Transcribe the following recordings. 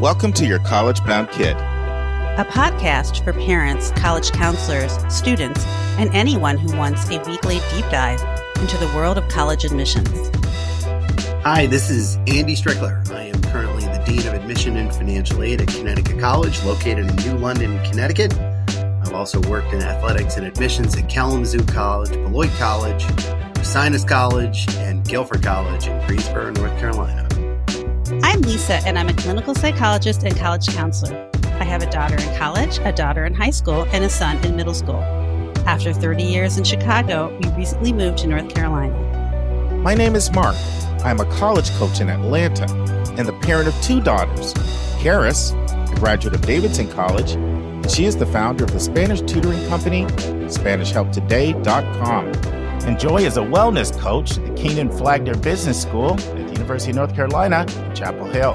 Welcome to Your College Bound Kid, a podcast for parents, college counselors, students, and anyone who wants a weekly deep dive into the world of college admissions. Hi, this is Andy Strickler. I am currently the Dean of Admission and Financial Aid at Connecticut College, located in New London, Connecticut. I've also worked in athletics and admissions at Kalamazoo College, Beloit College, Sinus College, and Guilford College in Greensboro, North Carolina. I'm Lisa, and I'm a clinical psychologist and college counselor. I have a daughter in college, a daughter in high school, and a son in middle school. After 30 years in Chicago, we recently moved to North Carolina. My name is Mark. I'm a college coach in Atlanta and the parent of two daughters. Karis, a graduate of Davidson College, and she is the founder of the Spanish tutoring company, SpanishHelpToday.com. And Joy is a wellness coach at the Keenan Flagler Business School at the University of North Carolina, Chapel Hill.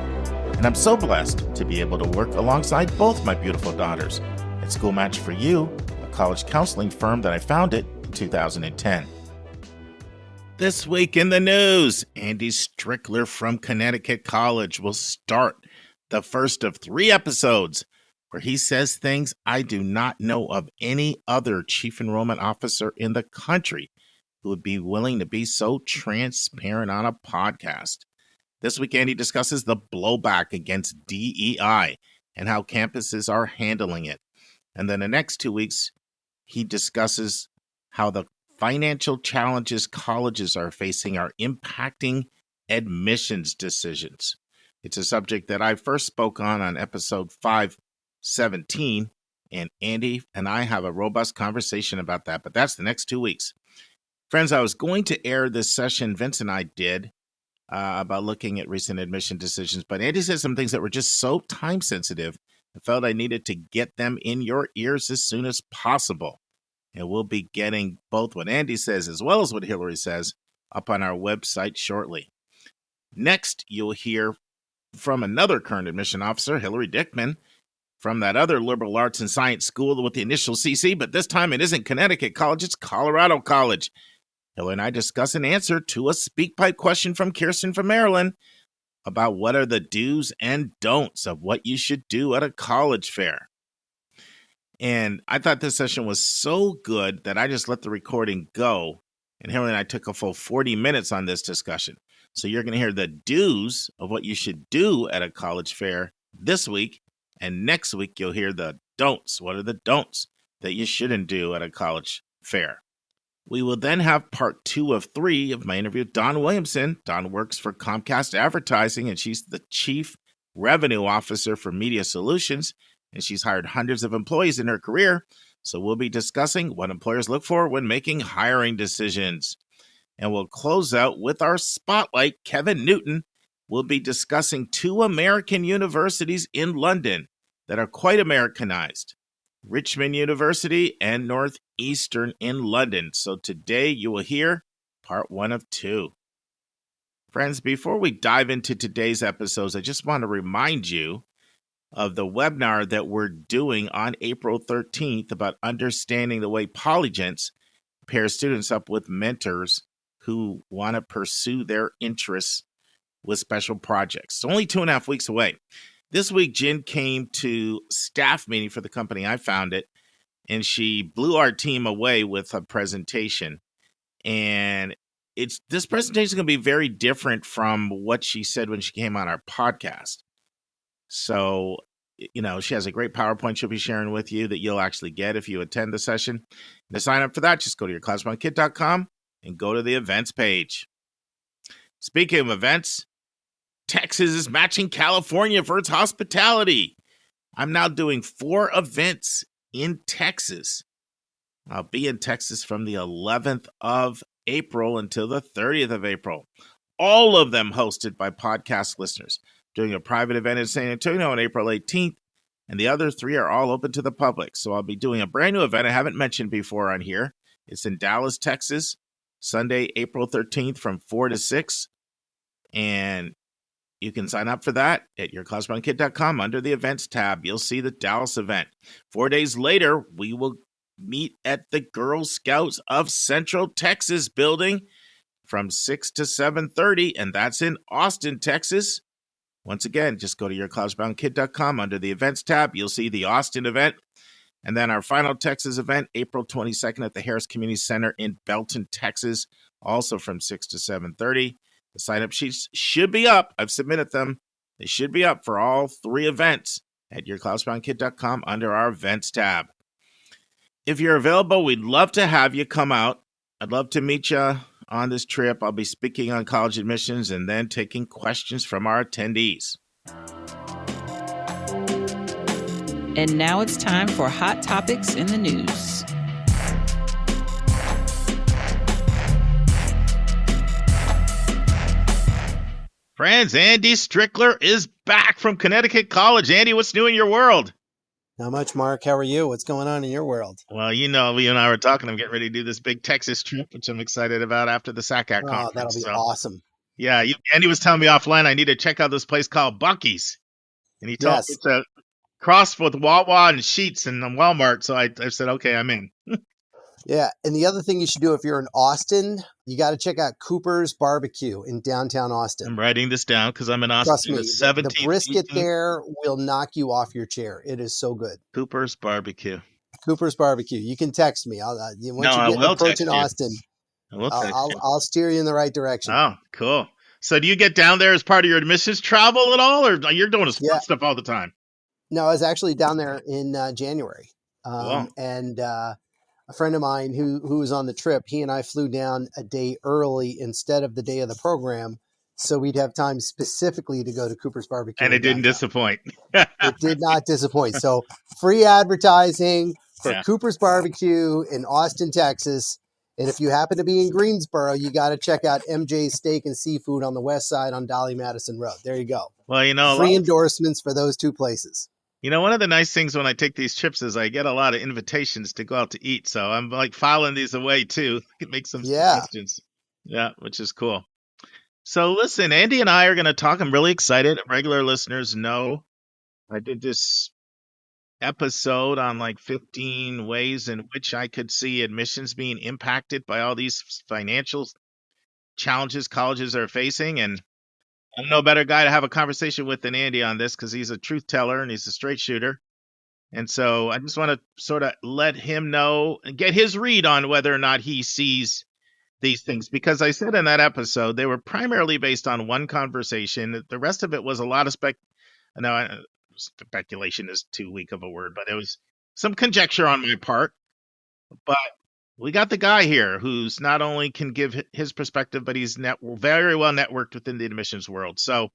And I'm so blessed to be able to work alongside both my beautiful daughters at School Match for You, a college counseling firm that I founded in 2010. This week in the news, Andy Strickler from Connecticut College will start the first of 3 episodes where he says things I do not know of any other chief enrollment officer in the country who would be willing to be so transparent on a podcast. This week, Andy discusses the blowback against DEI and how campuses are handling it. And then the next 2 weeks, he discusses how the financial challenges colleges are facing are impacting admissions decisions. It's a subject that I first spoke on episode 517, and Andy and I have a robust conversation about that, but that's the next 2 weeks. Friends, I was going to air this session Vince and I did about looking at recent admission decisions, but Andy said some things that were just so time sensitive, I felt I needed to get them in your ears as soon as possible. And we'll be getting both what Andy says as well as what Hillary says up on our website shortly. Next, you'll hear from another current admission officer, Hillary Dickman, from that other liberal arts and science school with the initial CC, but this time it isn't Connecticut College, it's Colorado College. Hillary and I discuss an answer to a SpeakPipe question from Kirsten from Maryland about what are the do's and don'ts of what you should do at a college fair. And I thought this session was so good that I just let the recording go. And Hillary and I took a full 40 minutes on this discussion. So you're going to hear the do's of what you should do at a college fair this week. And next week, you'll hear the don'ts. What are the don'ts that you shouldn't do at a college fair? We will then have part 2 of 3 of my interview with Dawn Williamson. Dawn works for Comcast Advertising, and she's the Chief Revenue Officer for Media Solutions. And she's hired hundreds of employees in her career. So we'll be discussing what employers look for when making hiring decisions. And we'll close out with our spotlight. Kevin Newton will be discussing 2 American universities in London that are quite Americanized, Richmond University and Northeastern in London. So today you will hear part 1 of 2. Friends, before we dive into today's episodes, I just want to remind you of the webinar that we're doing on April 13th about understanding the way Polygents pair students up with mentors who want to pursue their interests with special projects. It's only 2.5 weeks away. This week, Jen came to staff meeting for the company I founded, and she blew our team away with a presentation. And this presentation is going to be very different from what she said when she came on our podcast. So, she has a great PowerPoint she'll be sharing with you that you'll actually get if you attend the session. And to sign up for that, just go to yourclassroonkid.com and go to the events page. Speaking of events, Texas is matching California for its hospitality. I'm now doing 4 events in Texas. I'll be in Texas from the 11th of April until the 30th of April. All of them hosted by podcast listeners. Doing a private event in San Antonio on April 18th, and the other 3 are all open to the public. So I'll be doing a brand new event I haven't mentioned before on here. It's in Dallas, Texas, Sunday, April 13th from 4 to 6. And you can sign up for that at yourclassroonkid.com under the events tab. You'll see the Dallas event. 4 days later, we will meet at the Girl Scouts of Central Texas building from 6 to 7:30, and that's in Austin, Texas. Once again, just go to yourcollegeboundkid.com. Under the events tab, you'll see the Austin event. And then our final Texas event, April 22nd at the Harris Community Center in Belton, Texas, also from 6 to 7:30. The sign-up sheets should be up. I've submitted them. They should be up for all 3 events at yourcollegeboundkid.com under our events tab. If you're available, we'd love to have you come out. I'd love to meet you on this trip. I'll be speaking on college admissions and then taking questions from our attendees. And now it's time for Hot Topics in the News. Friends, Andy Strickler is back from Connecticut College. Andy, what's new in your world? Not much, Mark. How are you? What's going on in your world? Well, you know, you and I were talking. I'm getting ready to do this big Texas trip, which I'm excited about after the SACAC conference. That'll be awesome. Yeah, Andy was telling me offline I need to check out this place called Buc-ee's. And he told me it's a cross with Wawa and Sheetz and Walmart. So I said, okay, I'm in. Yeah. And the other thing you should do if you're in Austin, you got to check out Cooper's Barbecue in downtown Austin. I'm writing this down because I'm in Austin. Trust me, the 17th, the brisket 18th. there will knock you off your chair. It is so good. Cooper's Barbecue. Cooper's Barbecue. You can text me. I will text you. Austin, I'll steer you in the right direction. Oh, cool. So do you get down there as part of your admissions travel at all, or you're doing sports stuff all the time? No, I was actually down there in January. Wow. And a friend of mine who was on the trip, he and I flew down a day early instead of the day of the program, so we'd have time specifically to go to Cooper's Barbecue. And it didn't disappoint. It did not disappoint. So free advertising for Cooper's Barbecue in Austin, Texas. And if you happen to be in Greensboro, you got to check out MJ's Steak and Seafood on the west side on Dolly Madison Road. There you go. Well, you know, free endorsements for those 2 places. You know, one of the nice things when I take these trips is I get a lot of invitations to go out to eat. So I'm like filing these away too. Make some suggestions. Yeah, which is cool. So listen, Andy and I are going to talk. I'm really excited. Regular listeners know I did this episode on like 15 ways in which I could see admissions being impacted by all these financial challenges colleges are facing. And I'm no better guy to have a conversation with than Andy on this because he's a truth teller and he's a straight shooter. And so I just want to sort of let him know and get his read on whether or not he sees these things. Because I said in that episode, they were primarily based on one conversation. The rest of it was a lot of speculation is too weak of a word, but it was some conjecture on my part. But we got the guy here who's not only can give his perspective, but he's very well networked within the admissions world. So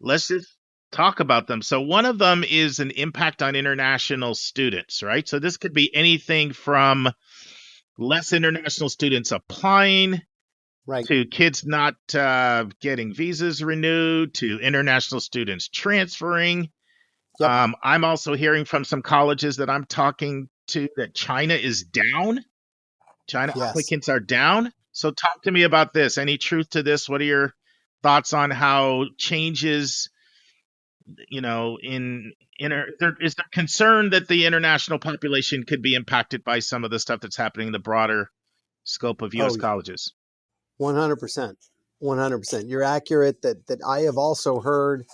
let's just talk about them. So one of them is an impact on international students, right? So this could be anything from less international students applying, right, to kids not getting visas renewed, to international students transferring. Yep. I'm also hearing from some colleges that I'm talking to that China is down. China applicants are down. So talk to me about this. Any truth to this? What are your thoughts on how changes, you know, is there concern that the international population could be impacted by some of the stuff that's happening in the broader scope of U.S. colleges? 100%. 100%. You're accurate that I have also heard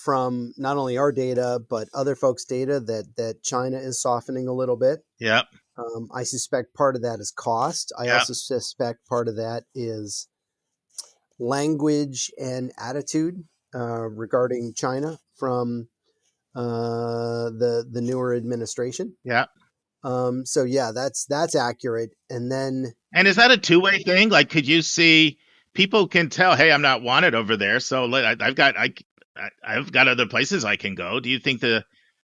from not only our data, but other folks' data that China is softening a little bit. Yeah. I suspect part of that is cost. I also suspect part of that is language and attitude regarding China from the newer administration. Yeah. So yeah, that's accurate. And is that a two-way thing? Like, could you see people can tell, hey, I'm not wanted over there, so I've got other places I can go. Do you think the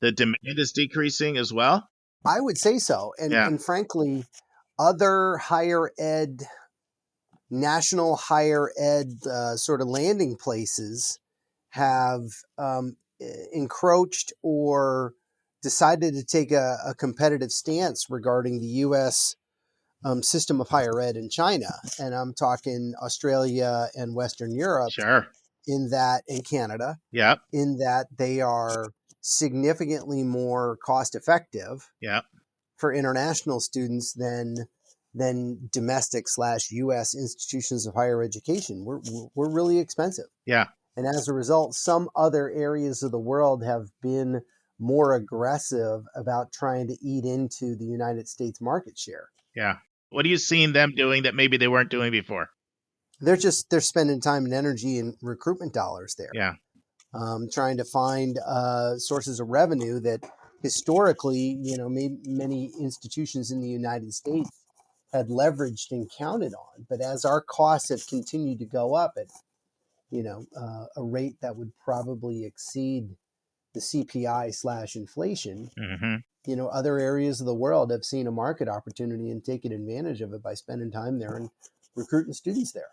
demand is decreasing as well? I would say so. And frankly, other higher ed, national higher ed sort of landing places have encroached or decided to take a competitive stance regarding the U.S. System of higher ed in China. And I'm talking Australia and Western Europe. Sure. And Canada. Yeah. In that they are significantly more cost effective for international students than domestic /US institutions of higher education. We're really expensive. Yeah. And as a result, some other areas of the world have been more aggressive about trying to eat into the United States market share. Yeah. What are you seeing them doing that maybe they weren't doing before? They're spending time and energy and recruitment dollars there. Yeah. Trying to find sources of revenue that historically, many institutions in the United States had leveraged and counted on. But as our costs have continued to go up at, a rate that would probably exceed the CPI/inflation, other areas of the world have seen a market opportunity and taken advantage of it by spending time there and recruiting students there.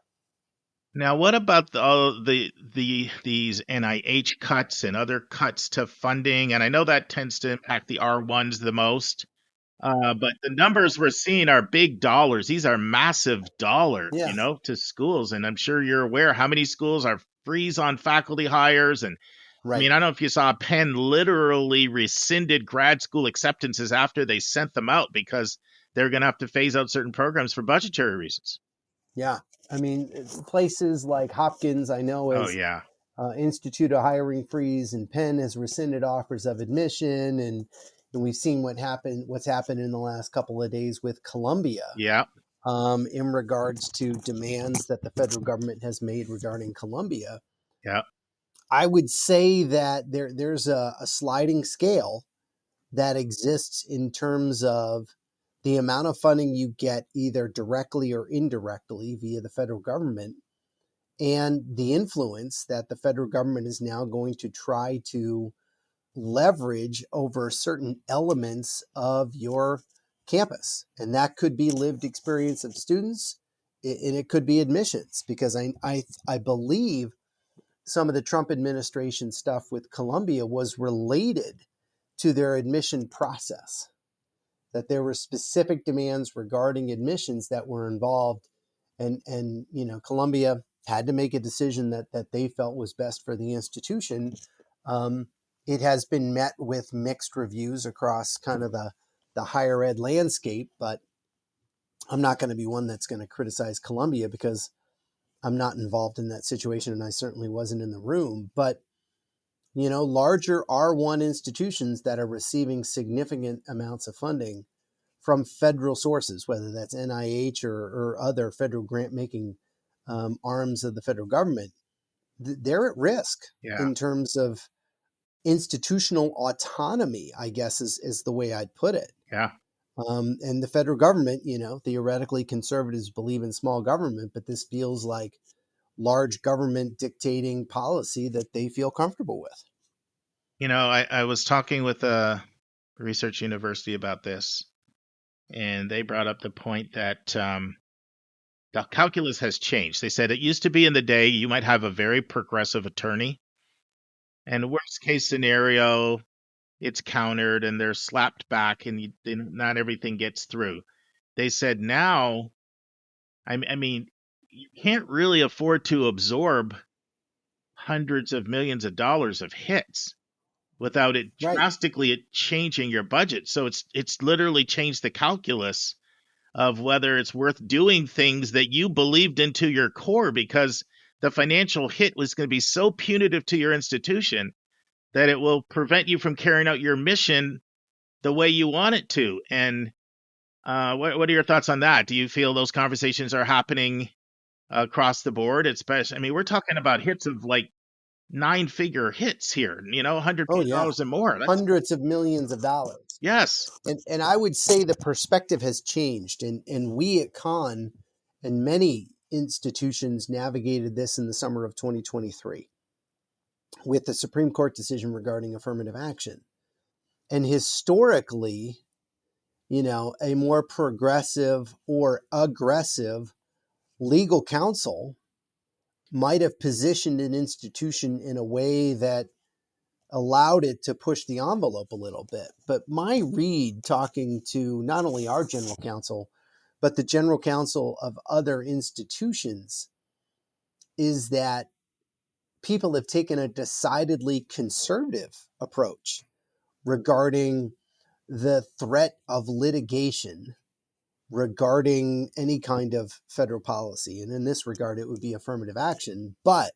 Now, what about all these NIH cuts and other cuts to funding? And I know that tends to impact the R1s the most. But the numbers we're seeing are big dollars. These are massive dollars, Yeah. To schools. And I'm sure you're aware how many schools are freeze on faculty hires. And Right. I mean, I don't know if you saw Penn literally rescinded grad school acceptances after they sent them out because they're going to have to phase out certain programs for budgetary reasons. Yeah. I mean, places like Hopkins, I know, Oh, is yeah. institute a hiring freeze, and Penn has rescinded offers of admission. And we've seen what's happened in the last couple of days with Columbia. Yeah. In regards to demands that the federal government has made regarding Columbia. Yeah. I would say that there's a sliding scale that exists in terms of the amount of funding you get either directly or indirectly via the federal government, and the influence that the federal government is now going to try to leverage over certain elements of your campus. And that could be lived experience of students, and it could be admissions, because I believe some of the Trump administration stuff with Columbia was related to their admission process, that there were specific demands regarding admissions that were involved. And Columbia had to make a decision that they felt was best for the institution. It has been met with mixed reviews across kind of the higher ed landscape, but I'm not going to be one that's going to criticize Columbia because I'm not involved in that situation, and I certainly wasn't in the room. But larger R1 institutions that are receiving significant amounts of funding from federal sources, whether that's NIH or other federal grant-making arms of the federal government, they're at risk in terms of institutional autonomy, I guess is the way I'd put it. Yeah. And the federal government, theoretically conservatives believe in small government, but this feels like large government dictating policy that they feel comfortable with. I was talking with a research university about this, and they brought up the point that the calculus has changed. They said it used to be in the day you might have a very progressive attorney, and worst case scenario, it's countered and they're slapped back, and not everything gets through. They said now, I mean, you can't really afford to absorb hundreds of millions of dollars of hits without it drastically changing your budget. So it's literally changed the calculus of whether it's worth doing things that you believed into your core, because the financial hit was going to be so punitive to your institution that it will prevent you from carrying out your mission the way you want it to. And what are your thoughts on that? Do you feel those conversations are happening across the board? We're talking about hits of like 9-figure hits here, $100 million and more. That's hundreds of millions of dollars. Yes. And I would say the perspective has changed. And we at Con and many institutions navigated this in the summer of 2023 with the Supreme Court decision regarding affirmative action. And historically, a more progressive or aggressive legal counsel might have positioned an institution in a way that allowed it to push the envelope a little bit. But my read, talking to not only our general counsel, but the general counsel of other institutions, is that people have taken a decidedly conservative approach regarding the threat of litigation regarding any kind of federal policy. And in this regard, it would be affirmative action. But,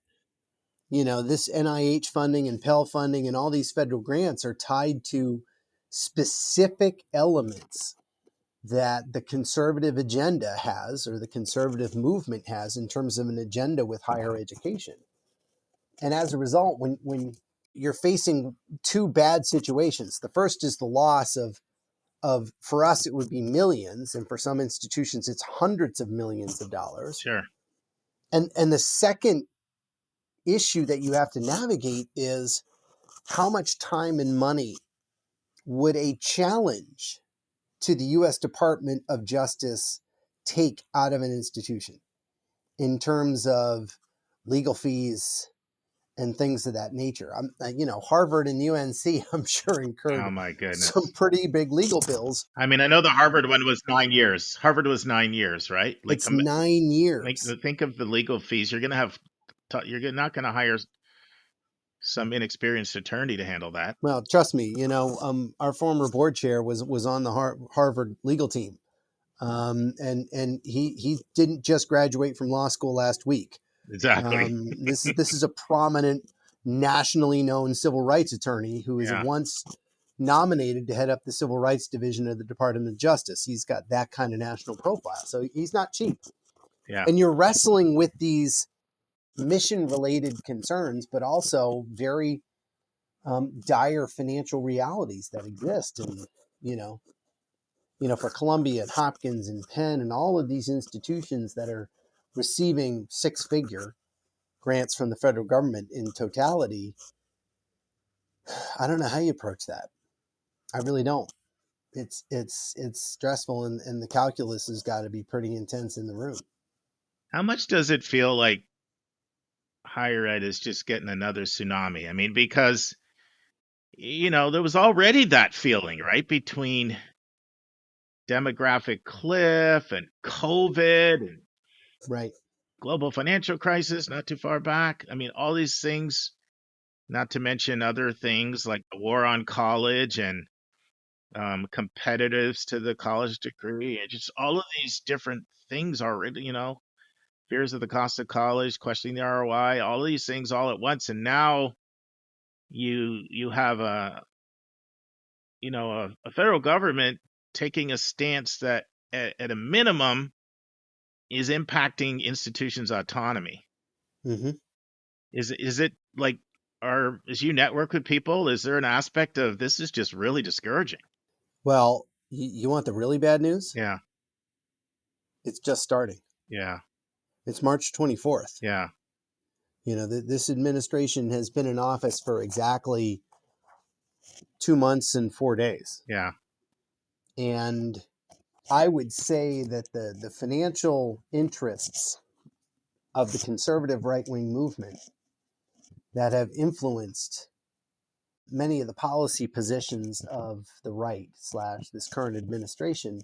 this NIH funding and Pell funding and all these federal grants are tied to specific elements that the conservative agenda has, or the conservative movement has, in terms of an agenda with higher education. And as a result, when you're facing two bad situations, the first is the loss of for us, it would be millions, and for some institutions, it's hundreds of millions of dollars. Sure. And the second issue that you have to navigate is how much time and money would a challenge to the U.S. Department of Justice take out of an institution in terms of legal fees and things of that nature. Harvard and UNC, I'm sure, incurred Oh my goodness. some pretty big legal bills. I mean, I know the Harvard one was 9 years. Harvard was 9 years, right? It's 9 years. Think of the legal fees. You're not going to hire some inexperienced attorney to handle that. Well, trust me, our former board chair was on the Harvard legal team. And he didn't just graduate from law school last week. Exactly. This is a prominent, nationally known civil rights attorney who was once nominated to head up the Civil Rights Division of the Department of Justice. He's got that kind of national profile, so he's not cheap. Yeah. And you're wrestling with these mission-related concerns, but also very dire financial realities that exist. And for Columbia and Hopkins and Penn and all of these institutions that are receiving six-figure grants from the federal government in totality, I don't know how you approach that. I really don't. It's stressful, and the calculus has got to be pretty intense in the room. How much does it feel like higher ed is just getting another tsunami? I mean, because, there was already that feeling, right, between demographic cliff and COVID and right, global financial crisis not too far back. I mean, all these things, not to mention other things like the war on college and competitives to the college degree, and just all of these different things already, fears of the cost of college, questioning the ROI, all of these things all at once. And now you have a federal government taking a stance that at a minimum is impacting institutions' autonomy. Mm-hmm. Is it like, as you network with people, is there an aspect of this is just really discouraging? Well, you want the really bad news? Yeah. It's just starting. Yeah. It's March 24th. Yeah. This administration has been in office for exactly 2 months and 4 days. Yeah. And I would say that the financial interests of the conservative right-wing movement that have influenced many of the policy positions of the right / this current administration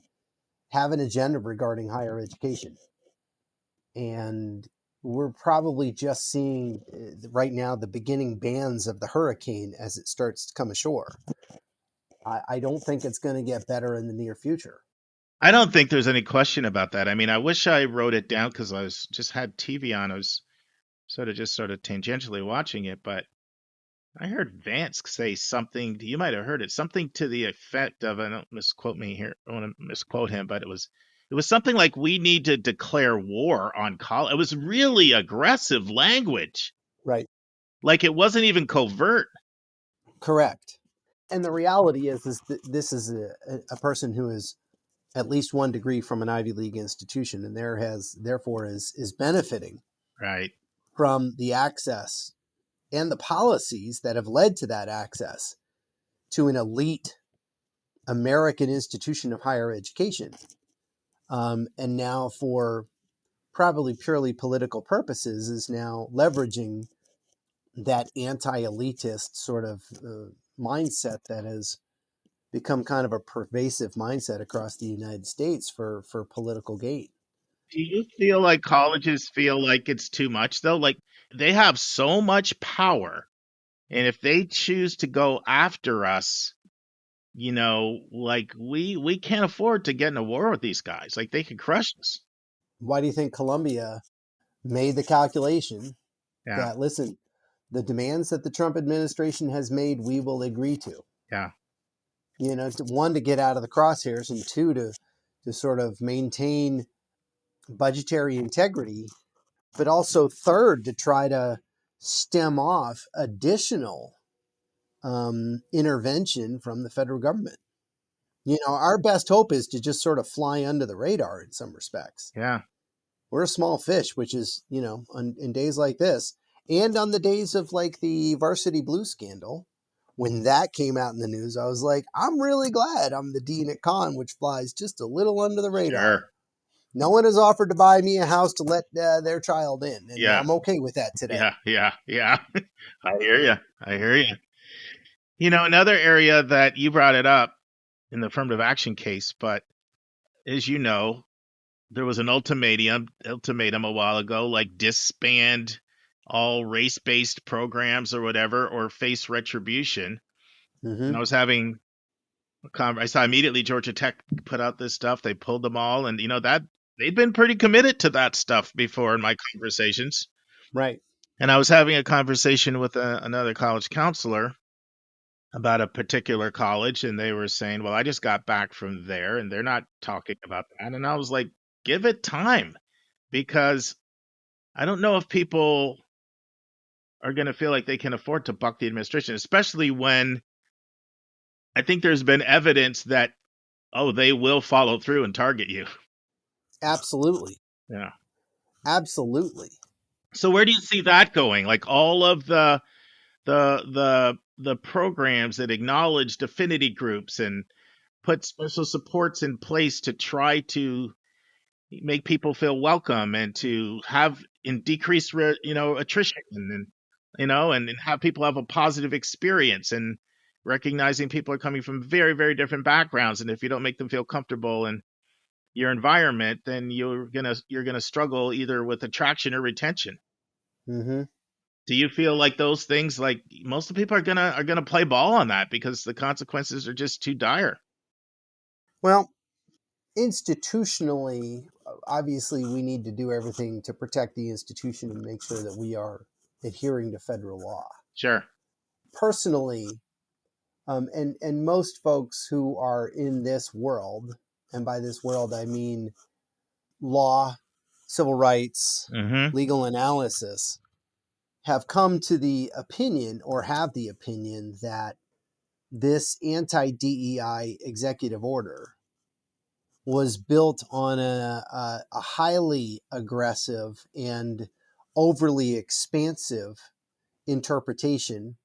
have an agenda regarding higher education. And we're probably just seeing right now the beginning bands of the hurricane as it starts to come ashore. I don't think it's going to get better in the near future. I don't think there's any question about that. I mean, I wish I wrote it down because I was just had TV on. I was sort of tangentially watching it, but I heard Vance say something. You might have heard it, something to the effect of, I don't misquote me here. I want to misquote him, but it was something like, we need to declare war on college. It was really aggressive language. Right. Like it wasn't even covert. Correct. And the reality is this is a person who is at least 1 degree from an Ivy League institution, and therefore is benefiting right from the access and the policies that have led to that access to an elite American institution of higher education. And now, for probably purely political purposes, is now leveraging that anti-elitist sort of mindset that has become kind of a pervasive mindset across the United States for political gain. Do you feel like colleges feel like it's too much, though? Like they have so much power, and if they choose to go after us, like we can't afford to get in a war with these guys. Like they could crush us. Why do you think Columbia made the calculation that, listen, the demands that the Trump administration has made, we will agree to. Yeah. One, to get out of the crosshairs, and two, to sort of maintain budgetary integrity, but also third, to try to stem off additional intervention from the federal government. Our best hope is to just sort of fly under the radar in some respects. Yeah. We're a small fish, which is, in days like this, and on the days of like the Varsity Blues scandal, when that came out in the news, I was like, I'm really glad I'm the dean at Con, which flies just a little under the radar. Sure. No one has offered to buy me a house to let their child in, and Yeah. I'm okay with that today. Yeah. I hear you. Another area that you brought it up in the affirmative action case, but as you know, there was an ultimatum a while ago, like disband all race-based programs or whatever, or face retribution. Mm-hmm. And I was having I saw immediately Georgia Tech put out this stuff. They pulled them all, and that they'd been pretty committed to that stuff before in my conversations. Right. And I was having a conversation with another college counselor about a particular college, and they were saying, well, I just got back from there, and they're not talking about that. And I was like, give it time, because I don't know if people are going to feel like they can afford to buck the administration, especially when I think there's been evidence that, they will follow through and target you. Absolutely. Yeah. Absolutely. So where do you see that going? Like all of the programs that acknowledge affinity groups and put special supports in place to try to make people feel welcome and to have decrease attrition and have people have a positive experience, and recognizing people are coming from very, very different backgrounds, and if you don't make them feel comfortable in your environment, then you're gonna struggle either with attraction or retention. Mm-hmm. Do you feel like those things, like most of the people are gonna play ball on that because the consequences are just too dire? Well, institutionally, obviously, we need to do everything to protect the institution and make sure that we are adhering to federal law. Sure. Personally, and most folks who are in this world, and by this world I mean law, civil rights, Mm-hmm. legal analysis, have come to the opinion, or have the opinion, that this anti-DEI executive order was built on a highly aggressive and overly expansive interpretation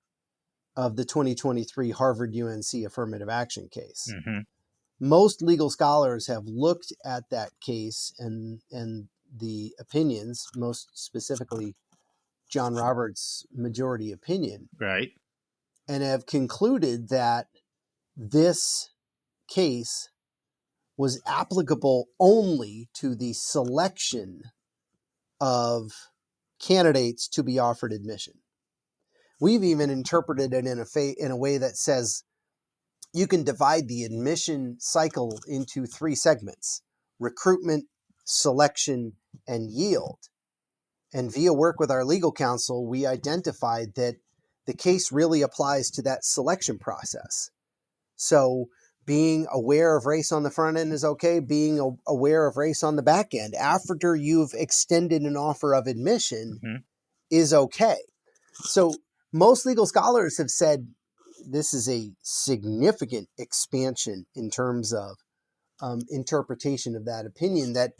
of the 2023 Harvard UNC affirmative action case. Mm-hmm. Most legal scholars have looked at that case and the opinions, most specifically John Roberts' majority opinion, Right. and have concluded that this case was applicable only to the selection of candidates to be offered admission. We've even interpreted it in a way that says you can divide the admission cycle into 3 segments: recruitment, selection, and yield. And via work with our legal counsel, we identified that the case really applies to that selection process. So being aware of race on the front end is okay. Being aware of race on the back end after you've extended an offer of admission Mm-hmm. is okay. So most legal scholars have said this is a significant expansion in terms of interpretation of that opinion, that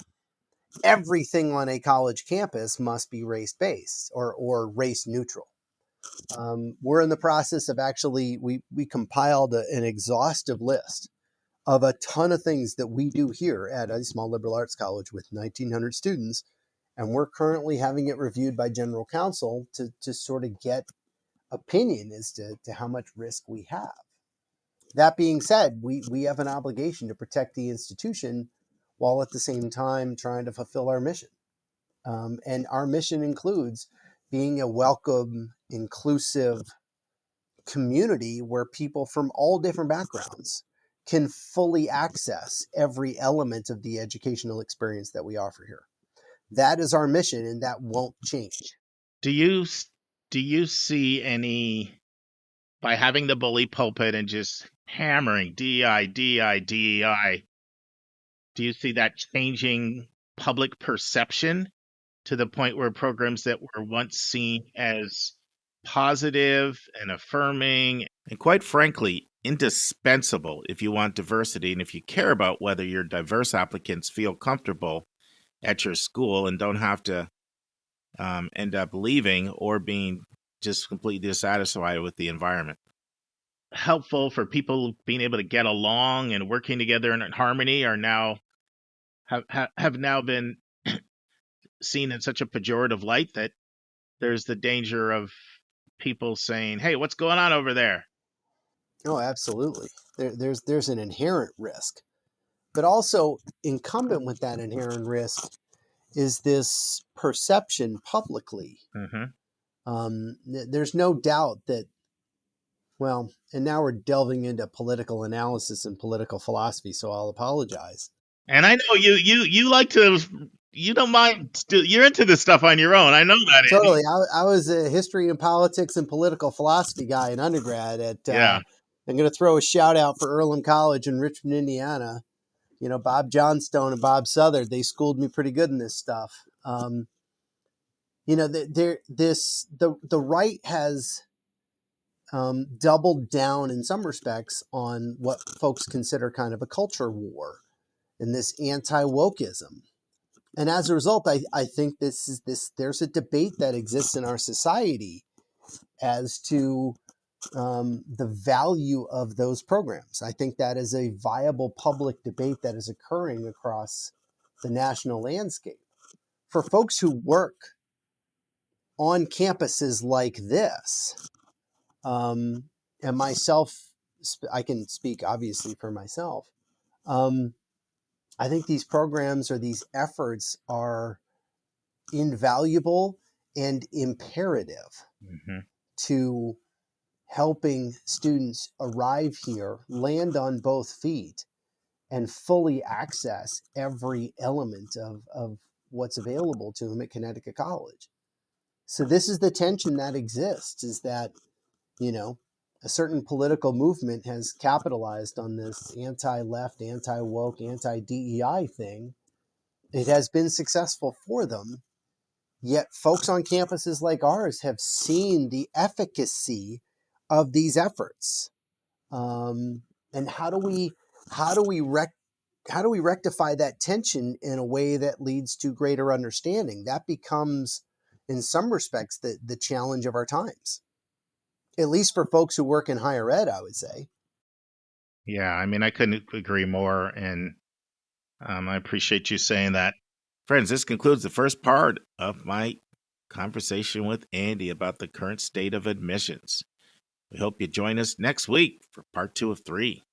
everything on a college campus must be race-based or race-neutral. We're in the process of actually, we compiled an exhaustive list of a ton of things that we do here at a small liberal arts college with 1,900 students, and we're currently having it reviewed by general counsel to sort of get opinion as to how much risk we have. That being said, we have an obligation to protect the institution while at the same time trying to fulfill our mission. And our mission includes being a welcome, inclusive community where people from all different backgrounds can fully access every element of the educational experience that we offer here. That is our mission, and that won't change. Do you Do you see any, by having the bully pulpit and just hammering DEI, DEI, DEI, do you see that changing public perception to the point where programs that were once seen as positive and affirming and, quite frankly, indispensable if you want diversity and if you care about whether your diverse applicants feel comfortable at your school and don't have to end up leaving or being just completely dissatisfied with the environment? Helpful for people being able to get along and working together in harmony are now have now been seen in such a pejorative light that there's the danger of people saying, "Hey, what's going on over there?" Oh, absolutely. There's an inherent risk, but also incumbent with that inherent risk is this perception publicly. There's no doubt that, well, and now we're delving into political analysis and political philosophy, so I'll apologize. And I know you like to, you don't mind, you're into this stuff on your own. I know that. Totally. I was a history and politics and political philosophy guy in undergrad at, I'm going to throw a shout out for Earlham College in Richmond, Indiana. You know, Bob Johnstone and Bob Southard, they schooled me pretty good in this stuff. You know, the right has doubled down in some respects on what folks consider kind of a culture war and this anti-wokeism. And as a result, I think there's a debate that exists in our society as to the value of those programs. I think that is a viable public debate that is occurring across the national landscape. For folks who work on campuses like this, and myself, I can speak obviously for myself. I think these programs or these efforts are invaluable and imperative to helping students arrive here, land on both feet, and fully access every element of what's available to them at Connecticut College. So this is the tension that exists, is that, you know, a certain political movement has capitalized on this anti-left, anti-woke, anti-DEI thing. It has been successful for them. Yet folks on campuses like ours have seen the efficacy of these efforts. And how do we rectify that tension in a way that leads to greater understanding? That becomes, in some respects, the challenge of our times. At least for folks who work in higher ed, I would say. Yeah, I mean, I couldn't agree more, and I appreciate you saying that. Friends, this concludes the first part of my conversation with Andy about the current state of admissions. We hope you join us next week for part 2 of 3.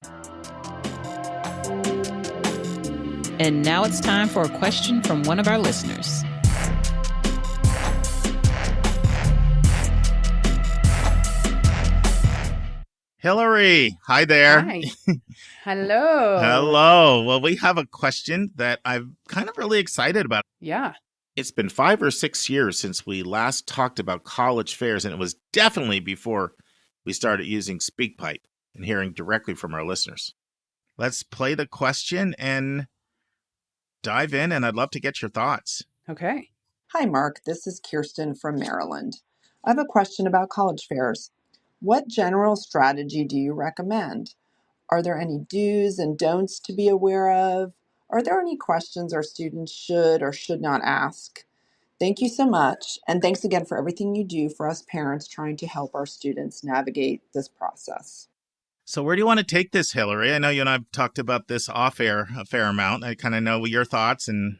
And now it's time for a question from one of our listeners. Hillary, hi there. Hi. Hello. Hello. Well, we have a question that I'm kind of really excited about. Yeah. It's been 5 or 6 years since we last talked about college fairs, and it was definitely before we started using SpeakPipe and hearing directly from our listeners. Let's play the question and dive in, and I'd love to get your thoughts. Okay. Hi, Mark. This is Kirsten from Maryland. I have a question about college fairs. What general strategy do you recommend? Are there any do's and don'ts to be aware of? Are there any questions our students should or should not ask? Thank you so much. And thanks again for everything you do for us parents trying to help our students navigate this process. So where do you want to take this, Hillary? I know you and I've talked about this off-air a fair amount. I kind of know your thoughts, and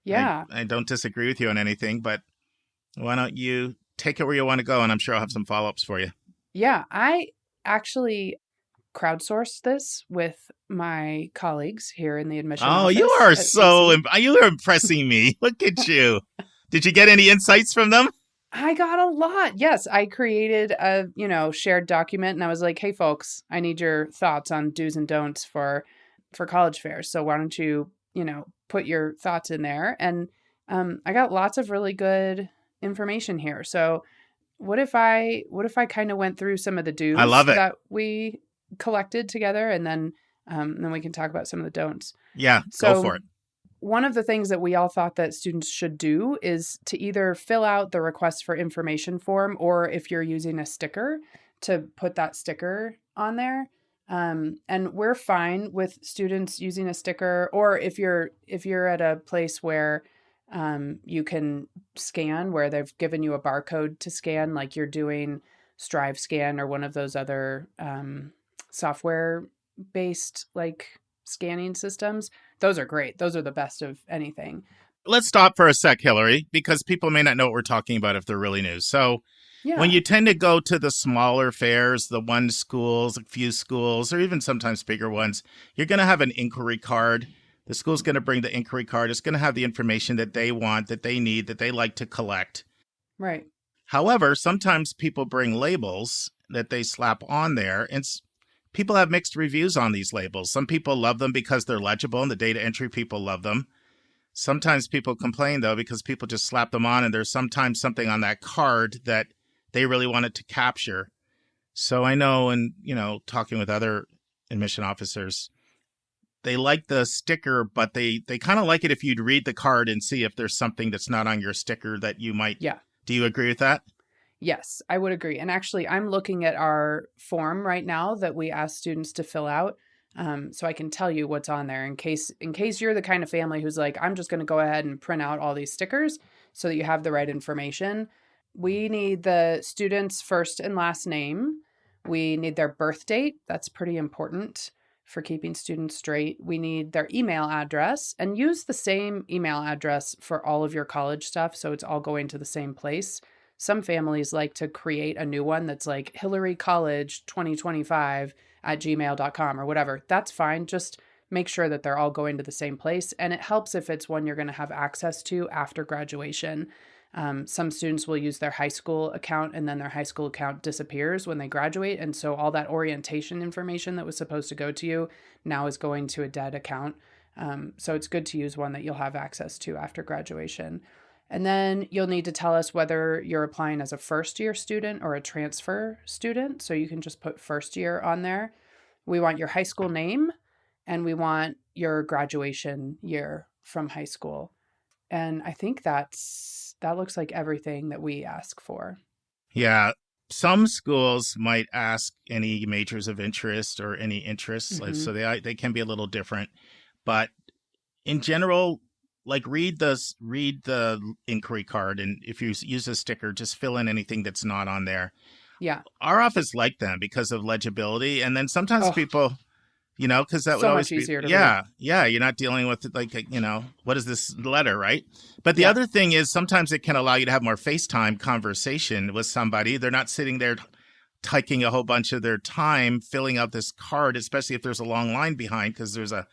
yeah, I don't disagree with you on anything, but why don't you take it where you want to go, and I'm sure I'll have some follow-ups for you. Yeah, I actually crowdsourced this with my colleagues here in the admission office. You are you are impressing me. Look at you. Did you get any insights from them? I got a lot. Yes, I created a, shared document, and I was like, "Hey folks, I need your thoughts on do's and don'ts for college fairs. So why don't you, put your thoughts in there?" And I got lots of really good information here. So what if I kind of went through some of the do's I love it. that we collected together, and then we can talk about some of the don'ts. Yeah, So go for it. one of the things that we all thought that students should do is to either fill out the request for information form, or if you're using a sticker, to put that sticker on there. And we're fine with students using a sticker, or if you're at a place where you can scan, where they've given you a barcode to scan, like you're doing Strive Scan or one of those other software based like scanning systems. Those are great. Those are the best of anything. Let's stop for a sec, Hillary, because people may not know what we're talking about if they're really new. So Yeah. when you tend to go to the smaller fairs, the one schools, a few schools, or even sometimes bigger ones, you're going to have an inquiry card. The school's going to bring the inquiry card. It's going to have the information that they want, that they need, that they like to collect. Right. However, sometimes people bring labels that they slap on there, and people have mixed reviews on these labels. Some people love them because they're legible, and the data entry people love them. Sometimes people complain, though, because people just slap them on, and there's sometimes something on that card that they really wanted to capture. So I know, and talking with other admission officers, they like the sticker, but they kind of like it if you'd read the card and see if there's something that's not on your sticker that you might. Yeah. Do you agree with that? Yes, I would agree. And actually, I'm looking at our form right now that we ask students to fill out. So I can tell you what's on there in case you're the kind of family who's like, I'm just going to go ahead and print out all these stickers so that you have the right information. We need the student's first and last name. We need their birth date. That's pretty important for keeping students straight. We need their email address, and use the same email address for all of your college stuff, so it's all going to the same place. Some families like to create a new one that's like hillarycollege2025@gmail.com or whatever. That's fine. Just make sure that they're all going to the same place. And it helps if it's one you're going to have access to after graduation. Some students will use their high school account, and then their high school account disappears when they graduate. And so all that orientation information that was supposed to go to you now is going to a dead account. So it's good to use one that you'll have access to after graduation. And then you'll need to tell us whether you're applying as a first-year student or a transfer student. So you can just put first year on there. We want your high school name, and we want your graduation year from high school. And I think that looks like everything that we ask for. Yeah. Some schools might ask any majors of interest or any interests. Mm-hmm. So they can be a little different. But in general, like read the inquiry card, and if you use a sticker, just fill in anything that's not on there. Yeah. Our office liked them because of legibility, and then sometimes people, because that would always much easier to read. Yeah, you're not dealing with what is this letter, right? But the other thing is sometimes it can allow you to have more FaceTime conversation with somebody. They're not sitting there taking a whole bunch of their time filling out this card, especially if there's a long line behind, because there's a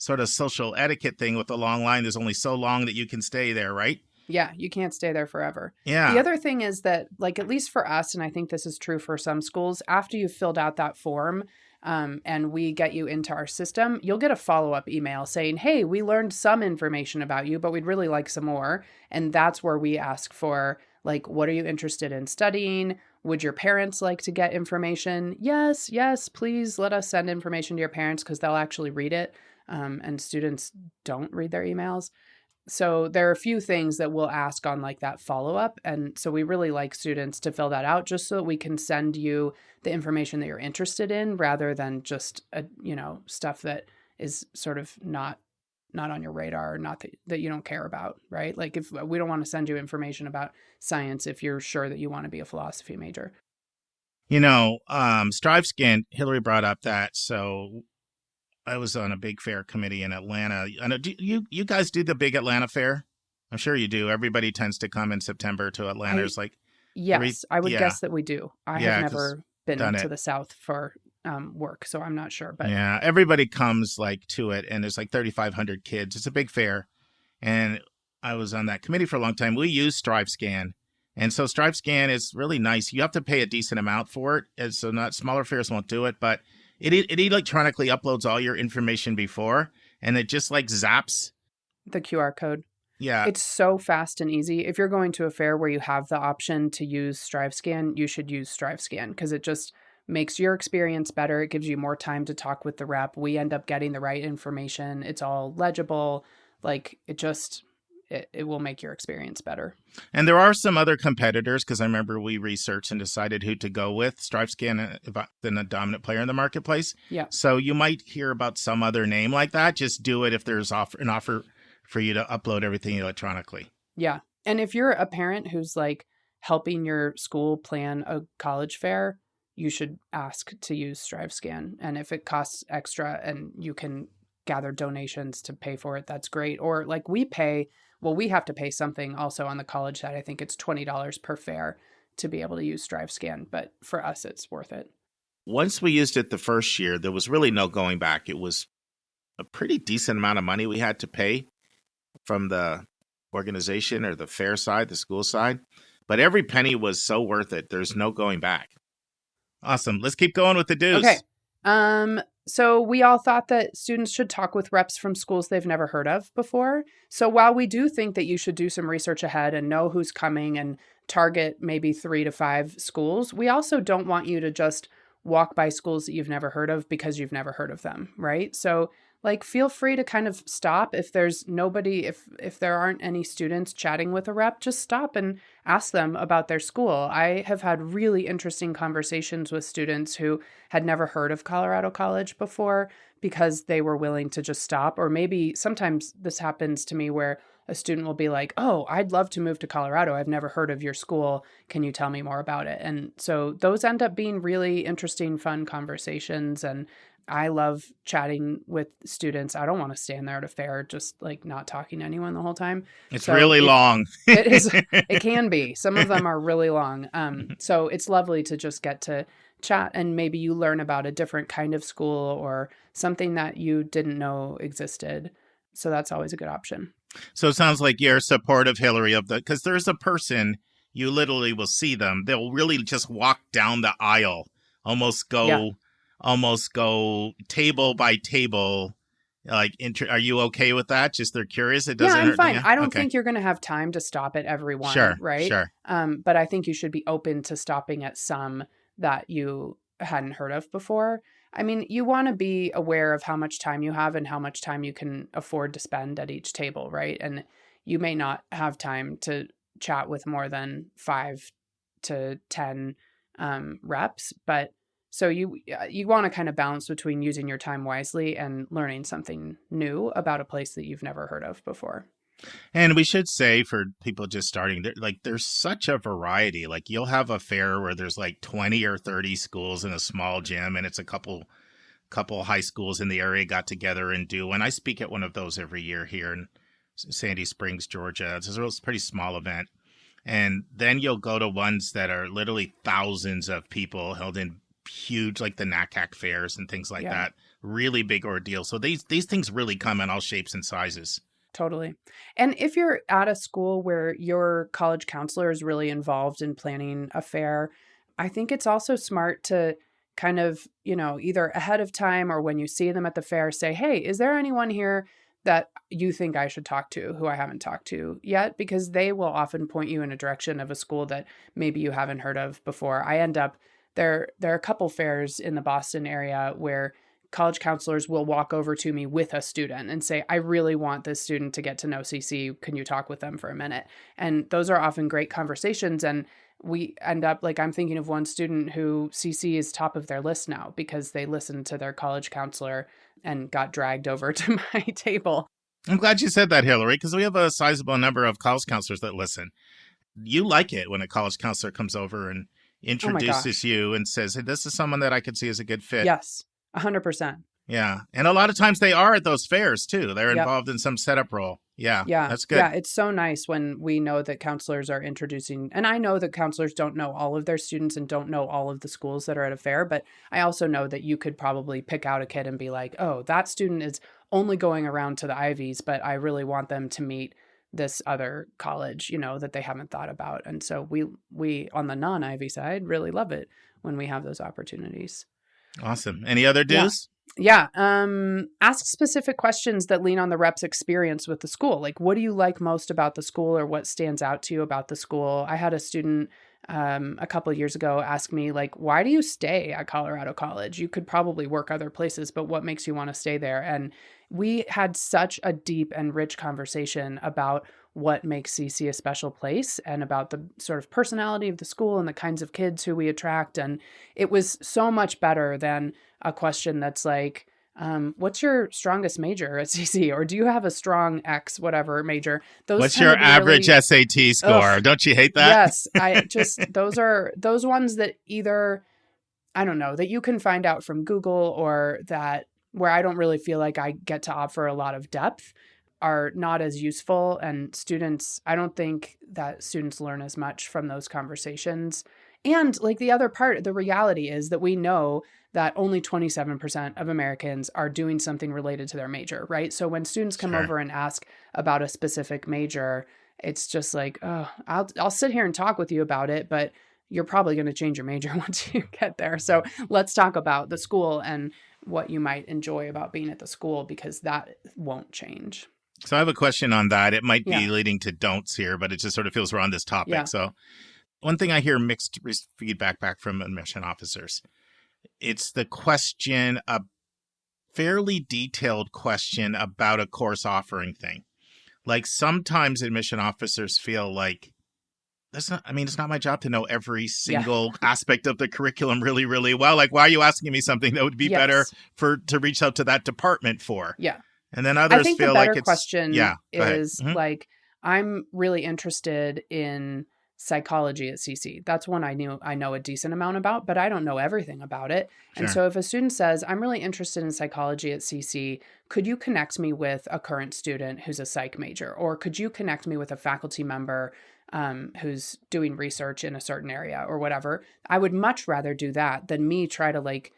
sort of social etiquette thing with the long line. There's only so long that you can stay there, right? Yeah, you can't stay there forever. Yeah. The other thing is that, like, at least for us, and I think this is true for some schools, after you've filled out that form and we get you into our system, you'll get a follow-up email saying, hey, we learned some information about you, but we'd really like some more. And that's where we ask for, like, what are you interested in studying? Would your parents like to get information? Yes, please let us send information to your parents, because they'll actually read it. And students don't read their emails. So there are a few things that we'll ask on like that follow-up. And so we really like students to fill that out just so that we can send you the information that you're interested in, rather than just, stuff that is sort of not on your radar, or not that you don't care about, right? Like, if we don't want to send you information about science if you're sure that you want to be a philosophy major. Strive Scan, Hillary brought up that. So I was on a big fair committee in Atlanta. I know, do you guys do the big Atlanta fair? I'm sure you do. Everybody tends to come in September to Atlanta. Yes, I would guess that we do. I have never been to the South for work, so I'm not sure. But yeah, everybody comes to it, and there's 3,500 kids. It's a big fair, and I was on that committee for a long time. We use Strive Scan, and so Strive Scan is really nice. You have to pay a decent amount for it, and so not smaller fairs won't do it, but it electronically uploads all your information before, and it just zaps the QR code. Yeah. It's so fast and easy. If you're going to a fair where you have the option to use StriveScan, you should use StriveScan because it just makes your experience better. It gives you more time to talk with the rep. We end up getting the right information. It's all legible. Like it will make your experience better. And there are some other competitors because I remember we researched and decided who to go with. StriveScan been a dominant player in the marketplace. Yeah. So you might hear about some other name like that. Just do it if there's an offer for you to upload everything electronically. Yeah. And if you're a parent who's like helping your school plan a college fair, you should ask to use StriveScan. And if it costs extra and you can gather donations to pay for it, that's great. Or like we have to pay something also on the college side. I think it's $20 per fair to be able to use StriveScan. But for us, it's worth it. Once we used it the first year, there was really no going back. It was a pretty decent amount of money we had to pay from the organization or the fair side, the school side. But every penny was so worth it. There's no going back. Awesome. Let's keep going with the do's. Okay. So we all thought that students should talk with reps from schools they've never heard of before. So while we do think that you should do some research ahead and know who's coming and target maybe 3 to 5 schools, we also don't want you to just walk by schools that you've never heard of because you've never heard of them, right? So like feel free to kind of stop if there's nobody, if there aren't any students chatting with a rep, just stop and ask them about their school. I have had really interesting conversations with students who had never heard of Colorado College before because they were willing to just stop. Or maybe sometimes this happens to me where a student will be like, oh, I'd love to move to Colorado. I've never heard of your school. Can you tell me more about it? And so those end up being really interesting, fun conversations. And I love chatting with students. I don't want to stand there at a fair just like not talking to anyone the whole time. It's really long. It is. It can be. Some of them are really long. So it's lovely to just get to chat and maybe you learn about a different kind of school or something that you didn't know existed. So that's always a good option. So it sounds like you're supportive, Hillary, because there's a person, you literally will see them. They'll really just walk down the aisle, almost go table by table. Like, are you okay with that? Just they're curious. It doesn't. Yeah, I'm hurt fine. them? I don't think you're going to have time to stop at everyone, right? Sure. But I think you should be open to stopping at some that you hadn't heard of before. I mean, you want to be aware of how much time you have and how much time you can afford to spend at each table, right? And you may not have time to chat with more than 5 to 10 reps, but so you want to kind of balance between using your time wisely and learning something new about a place that you've never heard of before. And we should say for people just starting, there's such a variety. Like you'll have a fair where there's like 20 or 30 schools in a small gym, and it's a couple high schools in the area got together and do. And I speak at one of those every year here in Sandy Springs, Georgia. It's a pretty small event. And then you'll go to ones that are literally thousands of people held in huge, like the NACAC fairs and things like that. Really big ordeal. So these things really come in all shapes and sizes. Totally. And if you're at a school where your college counselor is really involved in planning a fair, I think it's also smart to kind of, either ahead of time or when you see them at the fair, say, hey, is there anyone here that you think I should talk to who I haven't talked to yet? Because they will often point you in a direction of a school that maybe you haven't heard of before. There are a couple fairs in the Boston area where college counselors will walk over to me with a student and say, I really want this student to get to know CC. Can you talk with them for a minute? And those are often great conversations. And we end up, like, I'm thinking of one student who CC is top of their list now because they listened to their college counselor and got dragged over to my table. I'm glad you said that, Hillary, because we have a sizable number of college counselors that listen. You like it when a college counselor comes over and introduces you and says, hey, this is someone that I could see as a good fit. Yes, 100%. Yeah. And a lot of times they are at those fairs too. They're involved in some setup role. Yeah. That's good. Yeah. It's so nice when we know that counselors are introducing, and I know that counselors don't know all of their students and don't know all of the schools that are at a fair, but I also know that you could probably pick out a kid and be like, oh, that student is only going around to the Ivies, but I really want them to meet this other college, that they haven't thought about. And so we on the non-Ivy side really love it when we have those opportunities. Awesome. Any other do's? Yeah. Ask specific questions that lean on the rep's experience with the school. Like, what do you like most about the school, or what stands out to you about the school? I had a student a couple of years ago ask me, like, why do you stay at Colorado College? You could probably work other places, but what makes you want to stay there? And we had such a deep and rich conversation about what makes CC a special place and about the sort of personality of the school and the kinds of kids who we attract. And it was so much better than a question that's like, what's your strongest major at CC? Or do you have a strong X, whatever major? What's your average SAT score? Ugh, Don't you hate that? yes. I just, those are those ones that either, I don't know, that you can find out from Google, or that where I don't really feel like I get to offer a lot of depth, are not as useful. And students, I don't think that students learn as much from those conversations. And like the other part, the reality is that we know that only 27% of Americans are doing something related to their major, right? So when students come over and ask about a specific major, it's just like, oh, I'll sit here and talk with you about it, but you're probably going to change your major once you get there. So let's talk about the school and what you might enjoy about being at the school, because that won't change. So I have a question on that. It might be leading to don'ts here, but it just sort of feels we're on this topic. Yeah. So one thing I hear mixed feedback back from admission officers, it's the question, a fairly detailed question about a course offering thing. Like sometimes admission officers feel like, it's not my job to know every single aspect of the curriculum really, really well. Like, why are you asking me something that would be better to reach out to that department for? Yeah. And then others I think feel the better like it's question is like, I'm really interested in psychology at CC. That's one I know a decent amount about, but I don't know everything about it. Sure. And so if a student says, I'm really interested in psychology at CC, could you connect me with a current student who's a psych major? Or could you connect me with a faculty member who's doing research in a certain area or whatever? I would much rather do that than me try to like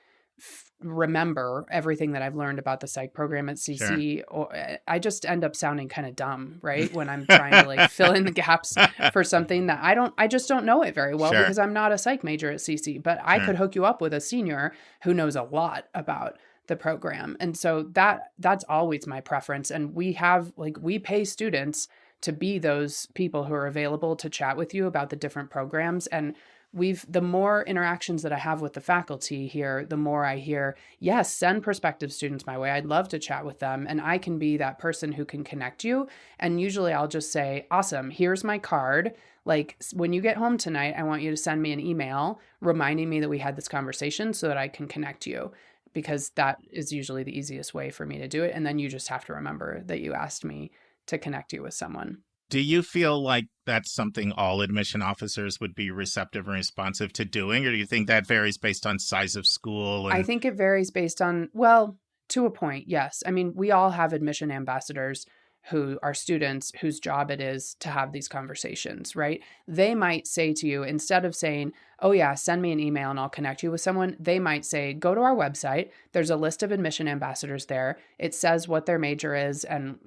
remember everything that I've learned about the psych program at CC. Sure. Or I just end up sounding kind of dumb, right? When I'm trying to like fill in the gaps for something that I just don't know it very well because I'm not a psych major at CC, but I could hook you up with a senior who knows a lot about the program. And so that's always my preference. And we pay students to be those people who are available to chat with you about the different programs. And the more interactions that I have with the faculty here, the more I hear, yes, send prospective students my way. I'd love to chat with them. And I can be that person who can connect you. And usually I'll just say, awesome, here's my card. Like when you get home tonight, I want you to send me an email reminding me that we had this conversation so that I can connect you, because that is usually the easiest way for me to do it. And then you just have to remember that you asked me to connect you with someone. Do you feel like that's something all admission officers would be receptive and responsive to doing? Or do you think that varies based on size of school? I think it varies based on, well, to a point, yes. I mean, we all have admission ambassadors who are students whose job it is to have these conversations, right? They might say to you, instead of saying, oh yeah, send me an email and I'll connect you with someone, they might say, go to our website. There's a list of admission ambassadors there. It says what their major is and,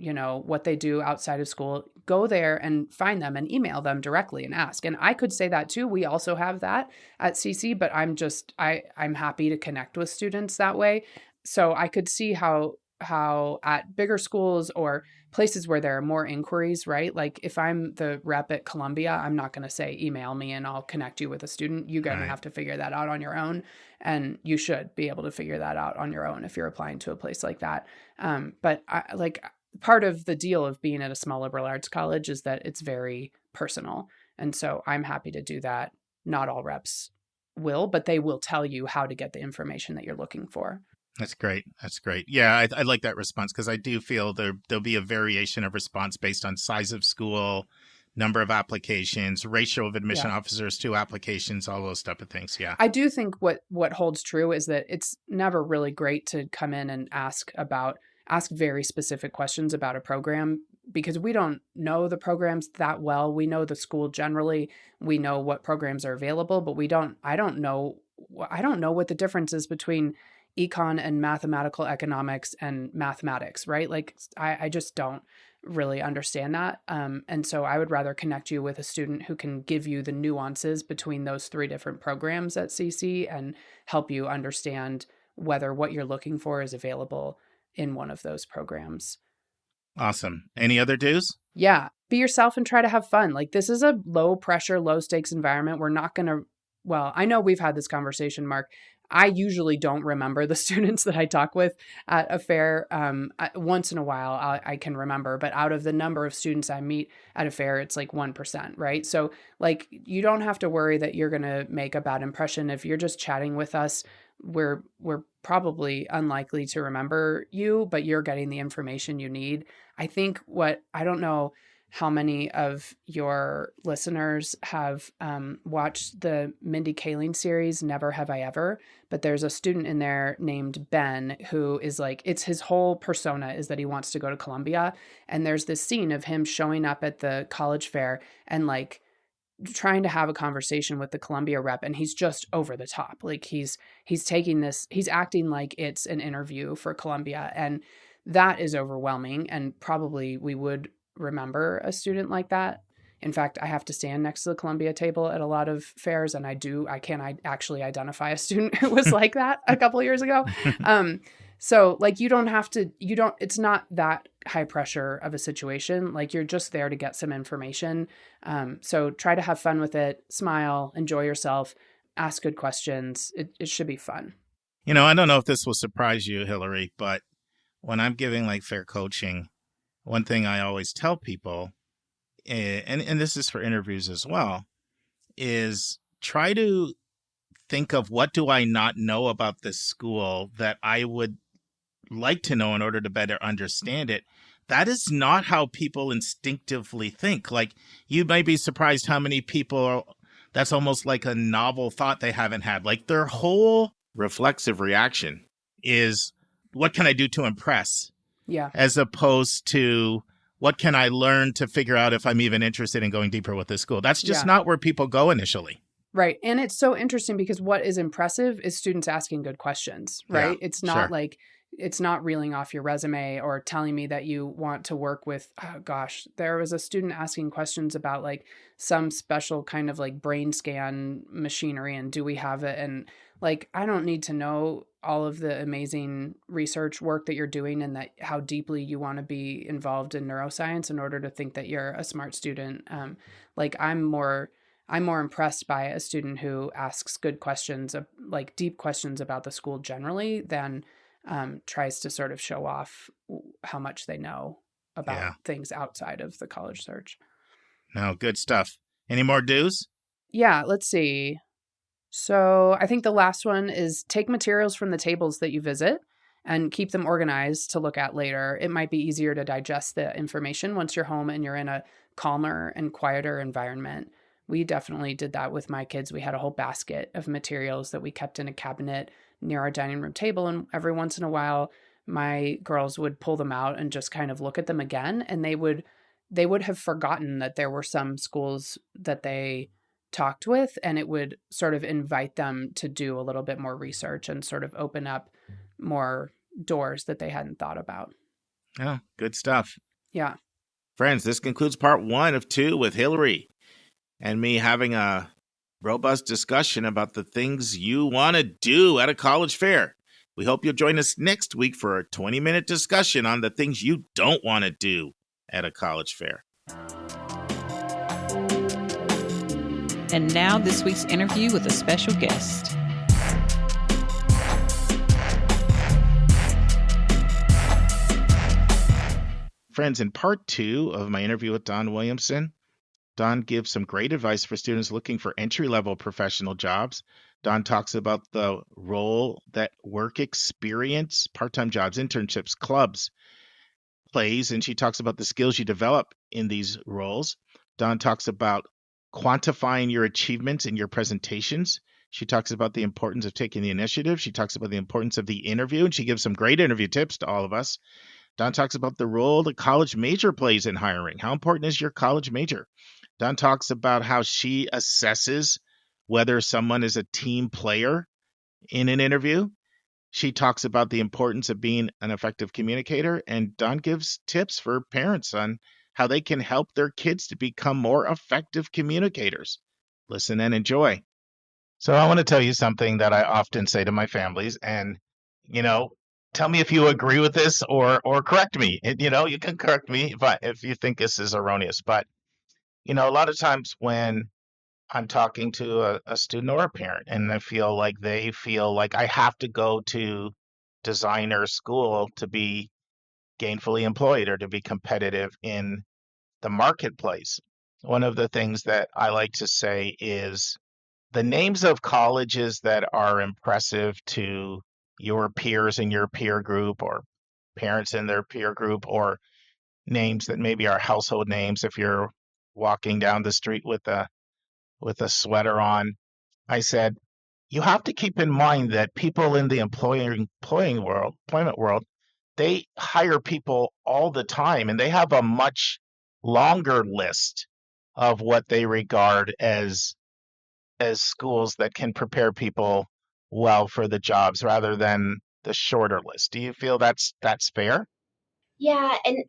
what they do outside of school. Go there and find them and email them directly and ask. And I could say that too. We also have that at CC, but I'm happy to connect with students that way. So I could see how at bigger schools or places where there are more inquiries, right? Like if I'm the rep at Columbia, I'm not going to say, email me and I'll connect you with a student. You're going to have to figure that out on your own. And you should be able to figure that out on your own if you're applying to a place like that. But part of the deal of being at a small liberal arts college is that it's very personal. And so I'm happy to do that. Not all reps will, but they will tell you how to get the information that you're looking for. That's great. That's great. Yeah, I like that response because I do feel there'll be a variation of response based on size of school, number of applications, ratio of admission officers to applications, all those type of things. Yeah. I do think what holds true is that it's never really great to come in and ask very specific questions about a program because we don't know the programs that well. We know the school generally. We know what programs are available, but I don't know what the difference is between econ and mathematical economics and mathematics, right? Like I just don't really understand that. And so I would rather connect you with a student who can give you the nuances between those three different programs at CC and help you understand whether what you're looking for is available in one of those programs. Awesome. Any other do's? Yeah. Be yourself and try to have fun. Like, this is a low pressure, low stakes environment. We're not going to, well, I know we've had this conversation, Mark. I usually don't remember the students that I talk with at a fair. Once in a while, I can remember, but out of the number of students I meet at a fair, it's like 1%, right? So like, you don't have to worry that you're going to make a bad impression. If you're just chatting with us, we're probably unlikely to remember you, but you're getting the information you need. I think I don't know how many of your listeners have watched the Mindy Kaling series, Never Have I Ever, but there's a student in there named Ben who is like, it's his whole persona is that he wants to go to Columbia. And there's this scene of him showing up at the college fair and like trying to have a conversation with the Columbia rep, and he's just over the top. Like he's taking this, he's acting like it's an interview for Columbia, and that is overwhelming. And probably we would remember a student like that. In fact, I have to stand next to the Columbia table at a lot of fairs, and I can actually identify a student who was like that a couple of years ago. So like, it's not that high pressure of a situation. Like, you're just there to get some information. So try to have fun with it, smile, enjoy yourself, ask good questions. It should be fun. I don't know if this will surprise you, Hillary, but when I'm giving like fair coaching, one thing I always tell people, and this is for interviews as well, is try to think of what do I not know about this school that I would like to know in order to better understand it. That is not how people instinctively think. Like, you might be surprised how many people that's almost like a novel thought they haven't had. Like, their whole reflexive reaction is, what can I do to impress? Yeah. As opposed to, what can I learn to figure out if I'm even interested in going deeper with this school? That's just not where people go initially. Right. And it's so interesting because what is impressive is students asking good questions, right? Yeah, it's not like, it's not reeling off your resume or telling me that you want to work with, oh gosh, there was a student asking questions about like some special kind of like brain scan machinery and do we have it? And like, I don't need to know all of the amazing research work that you're doing and that how deeply you want to be involved in neuroscience in order to think that you're a smart student. Like, I'm more impressed by a student who asks good questions, like deep questions about the school generally, than tries to sort of show off how much they know about things outside of the college search. No, good stuff. Any more do's? Yeah, let's see. So I think the last one is take materials from the tables that you visit and keep them organized to look at later. It might be easier to digest the information once you're home and you're in a calmer and quieter environment. We definitely did that with my kids. We had a whole basket of materials that we kept in a cabinet near our dining room table. And every once in a while, my girls would pull them out and just kind of look at them again. And they would have forgotten that there were some schools that they talked with, and it would sort of invite them to do a little bit more research and sort of open up more doors that they hadn't thought about. Oh, good stuff. Yeah. Friends, this concludes part 1 of 2 with Hillary and me having a robust discussion about the things you want to do at a college fair. We hope you'll join us next week for a 20-minute discussion on the things you don't want to do at a college fair. And now this week's interview with a special guest. Friends, in part 2 of my interview with Don Williamson, Don gives some great advice for students looking for entry-level professional jobs. Don talks about the role that work experience, part-time jobs, internships, clubs plays, and she talks about the skills you develop in these roles. Don talks about quantifying your achievements in your presentations. She talks about the importance of taking the initiative. She talks about the importance of the interview, and she gives some great interview tips to all of us. Don talks about the role the college major plays in hiring. How important is your college major? Don talks about how she assesses whether someone is a team player in an interview. She talks about the importance of being an effective communicator, and Don gives tips for parents on how they can help their kids to become more effective communicators. Listen and enjoy. So I want to tell you something that I often say to my families, and tell me if you agree with this or correct me. You can correct me if you think this is erroneous. But a lot of times when I'm talking to a student or a parent, and they feel like I have to go to designer school to be gainfully employed or to be competitive in the marketplace. One of the things that I like to say is the names of colleges that are impressive to your peers in your peer group or parents in their peer group, or names that maybe are household names if you're walking down the street with a sweater on. I said, you have to keep in mind that people in the employment world, they hire people all the time, and they have a much longer list of what they regard as schools that can prepare people well for the jobs rather than the shorter list. Do you feel that's fair? Yeah, and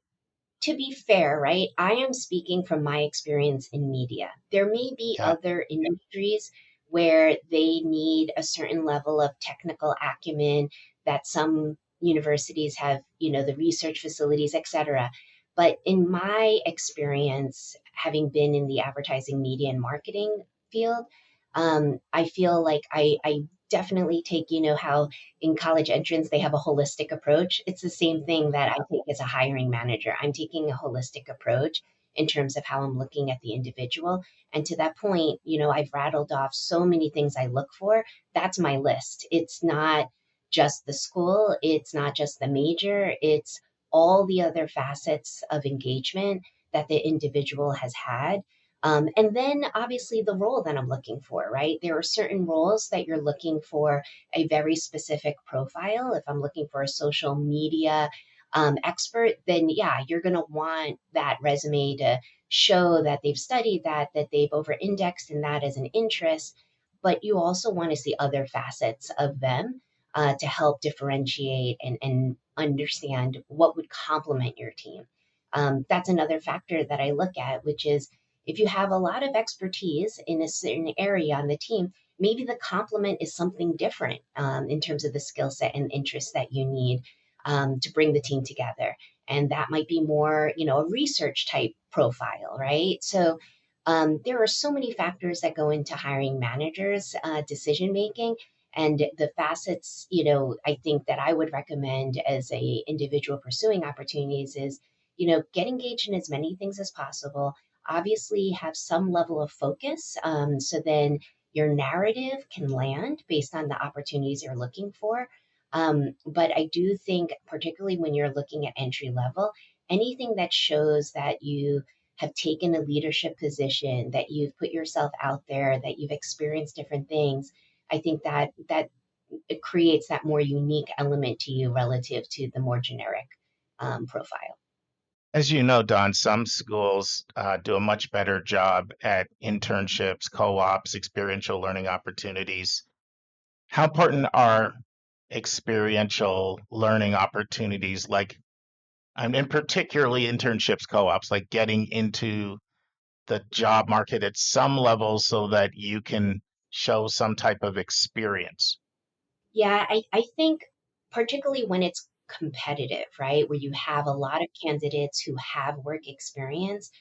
to be fair, right, I am speaking from my experience in media. There may be Yeah. other industries where they need a certain level of technical acumen that some universities have, the research facilities, et cetera. But in my experience, having been in the advertising, media, and marketing field, I feel like I definitely take, how in college entrance they have a holistic approach. It's the same thing that I take as a hiring manager. I'm taking a holistic approach in terms of how I'm looking at the individual. And to that point, I've rattled off so many things I look for. That's my list. It's not just the school, it's not just the major, it's all the other facets of engagement that the individual has had. And then obviously the role that I'm looking for, right? There are certain roles that you're looking for a very specific profile. If I'm looking for a social media expert, then yeah, you're going to want that resume to show that they've studied that they've over indexed in that as an interest. But you also want to see other facets of them to help differentiate and understand what would complement your team. That's another factor that I look at, which is if you have a lot of expertise in a certain area on the team, maybe the complement is something different in terms of the skill set and interests that you need to bring the team together. And that might be more, a research type profile, right? So there are so many factors that go into hiring managers' decision making. And the facets, I think that I would recommend as a individual pursuing opportunities is, get engaged in as many things as possible. Obviously, have some level of focus, so then your narrative can land based on the opportunities you're looking for. But I do think, particularly when you're looking at entry level, anything that shows that you have taken a leadership position, that you've put yourself out there, that you've experienced different things, I think that it creates that more unique element to you relative to the more generic profile. As you know, Don, some schools do a much better job at internships, co-ops, experiential learning opportunities. How important are experiential learning opportunities, like, and particularly internships, co-ops, like getting into the job market at some level so that you can show some type of experience? Yeah, I think particularly when it's competitive, right, where you have a lot of candidates who have work experience,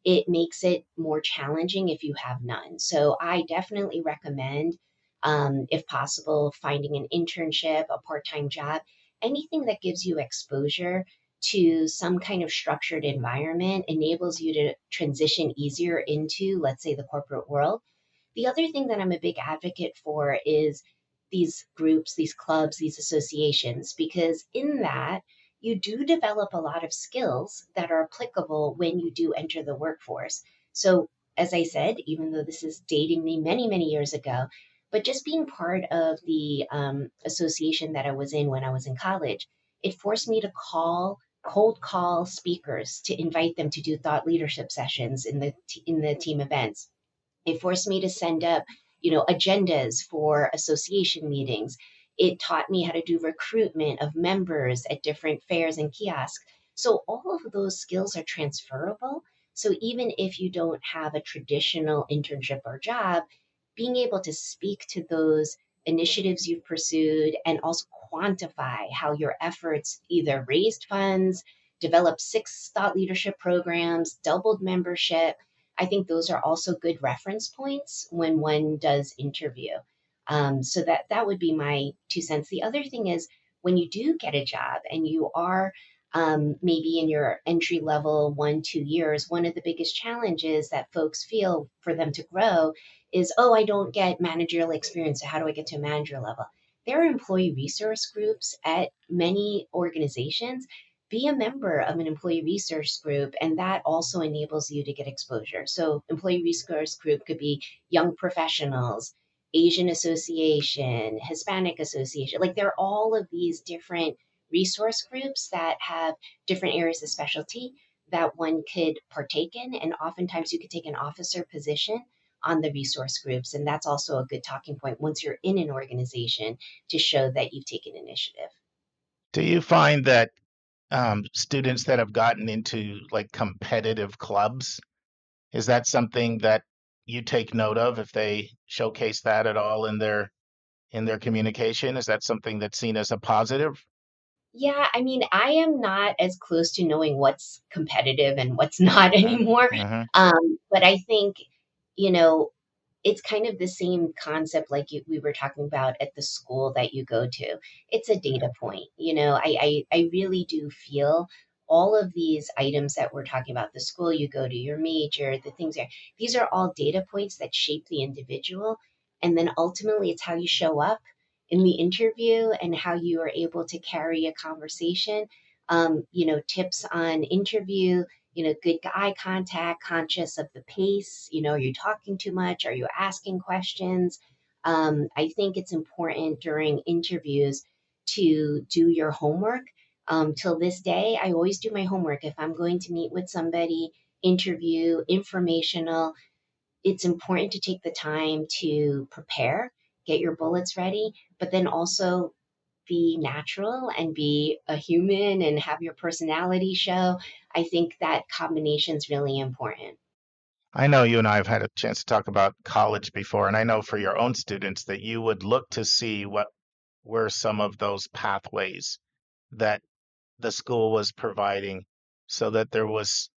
it makes it more challenging if you have none. So I definitely recommend, if possible, finding an internship, a part-time job, anything that gives you exposure to some kind of structured environment enables you to transition easier into, let's say, the corporate world. The other thing that I'm a big advocate for is these groups, these clubs, these associations, because in that you do develop a lot of skills that are applicable when you do enter the workforce. So, as I said, even though this is dating me many, many years ago, but just being part of the association that I was in when I was in college, it forced me to cold call speakers to invite them to do thought leadership sessions in the team events. It forced me to send up, agendas for association meetings. It taught me how to do recruitment of members at different fairs and kiosks. So all of those skills are transferable. So even if you don't have a traditional internship or job, being able to speak to those initiatives you've pursued, and also quantify how your efforts either raised funds, developed 6 thought leadership programs, doubled membership. I think those are also good reference points when one does interview. So that would be my 2 cents. The other thing is when you do get a job and you are maybe in your entry level 1-2 years, one of the biggest challenges that folks feel for them to grow is, oh, I don't get managerial experience. So how do I get to a manager level? There are employee resource groups at many organizations. Be a member of an employee resource group, and that also enables you to get exposure. So employee resource group could be young professionals, Asian Association, Hispanic Association. Like there are all of these different resource groups that have different areas of specialty that one could partake in. And oftentimes you could take an officer position on the resource groups. And that's also a good talking point once you're in an organization to show that you've taken initiative. Do you find that students that have gotten into like competitive clubs, is that something that you take note of if they showcase that at all in their communication? Is that something that's seen as a positive? Yeah, I mean, I am not as close to knowing what's competitive and what's not anymore. Mm-hmm. But I think, you know, it's kind of the same concept like we were talking about at the school that you go to. It's a data point. I really do feel all of these items that we're talking about, the school you go to, your major, the things there, these are all data points that shape the individual. And then ultimately it's how you show up in the interview and how you are able to carry a conversation. Tips on interview, good eye contact, conscious of the pace. Are you talking too much? Are you asking questions? I think it's important during interviews to do your homework. Till this day, I always do my homework. If I'm going to meet with somebody, interview, informational, it's important to take the time to prepare, get your bullets ready, but then also be natural and be a human and have your personality show. I think that combination is really important. I know you and I have had a chance to talk about college before, and I know for your own students that you would look to see what were some of those pathways that the school was providing so that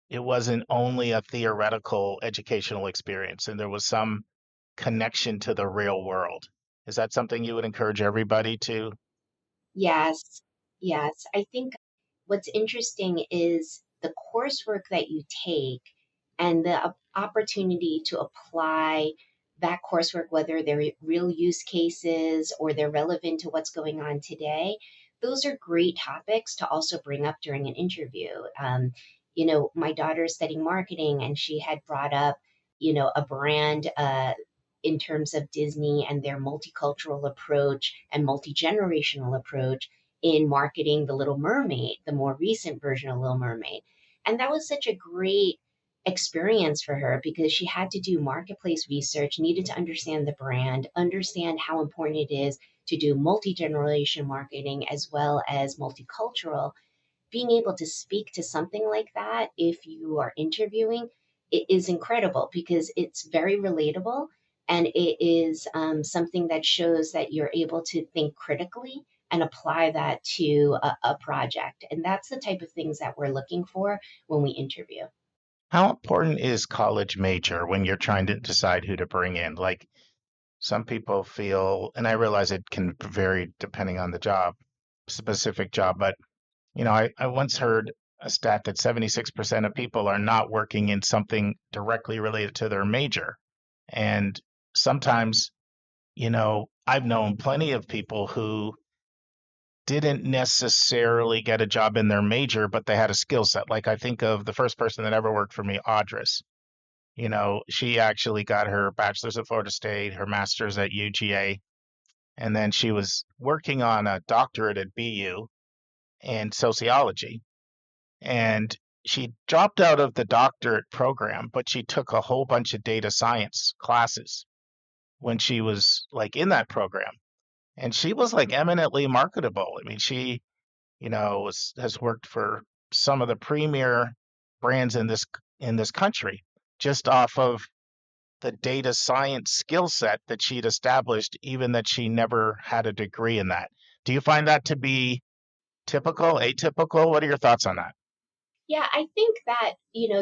it wasn't only a theoretical educational experience and there was some connection to the real world. Is that something you would encourage everybody to? Yes, yes. I think what's interesting is the coursework that you take and the opportunity to apply that coursework, whether they're real use cases or they're relevant to what's going on today. Those are great topics to also bring up during an interview. My daughter is studying marketing and she had brought up, a brand in terms of Disney and their multicultural approach and multi-generational approach in marketing The Little Mermaid, the more recent version of Little Mermaid. And that was such a great experience for her because she had to do marketplace research, needed to understand the brand, understand how important it is to do multi-generation marketing as well as multicultural. Being able to speak to something like that if you are interviewing, it is incredible because it's very relatable and it is something that shows that you're able to think critically and apply that to a project. And that's the type of things that we're looking for when we interview. How important is college major when you're trying to decide who to bring in? Like some people feel, and I realize it can vary depending on the job, specific job, but I once heard a stat that 76% of people are not working in something directly related to their major. And sometimes, I've known plenty of people who didn't necessarily get a job in their major, but they had a skill set. Like I think of the first person that ever worked for me, Audris. She actually got her bachelor's at Florida State, her master's at UGA, and then she was working on a doctorate at BU in sociology. And she dropped out of the doctorate program, but she took a whole bunch of data science classes when she was like in that program. And she was like eminently marketable. I mean, she, has worked for some of the premier brands in this country just off of the data science skill set that she'd established, even that she never had a degree in that. Do you find that to be typical, atypical? What are your thoughts on that? Yeah, I think that,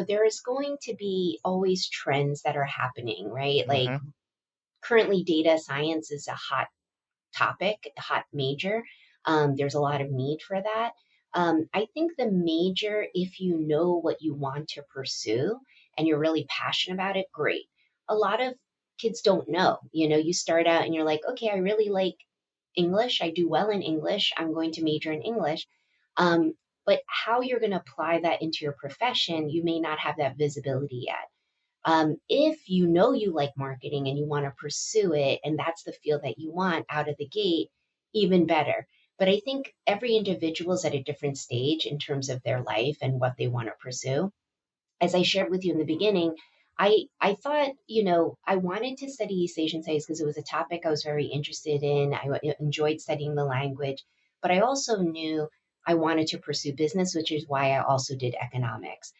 there is going to be always trends that are happening, right? Like Hmm. currently, data science is a hot topic, a hot major. There's a lot of need for that. I think the major, if you know what you want to pursue and you're really passionate about it, great. A lot of kids don't know. You start out and you're like, okay, I really like English. I do well in English. I'm going to major in English. Um, but how you're going to apply that into your profession, you may not have that visibility yet. If you know you like marketing and you want to pursue it, and that's the field that you want out of the gate, even better. But I think every individual is at a different stage in terms of their life and what they want to pursue. As I shared with you in the beginning, I thought, I wanted to study East Asian studies because it was a topic I was very interested in. Enjoyed studying the language, but I also knew I wanted to pursue business, which is why I also did economics.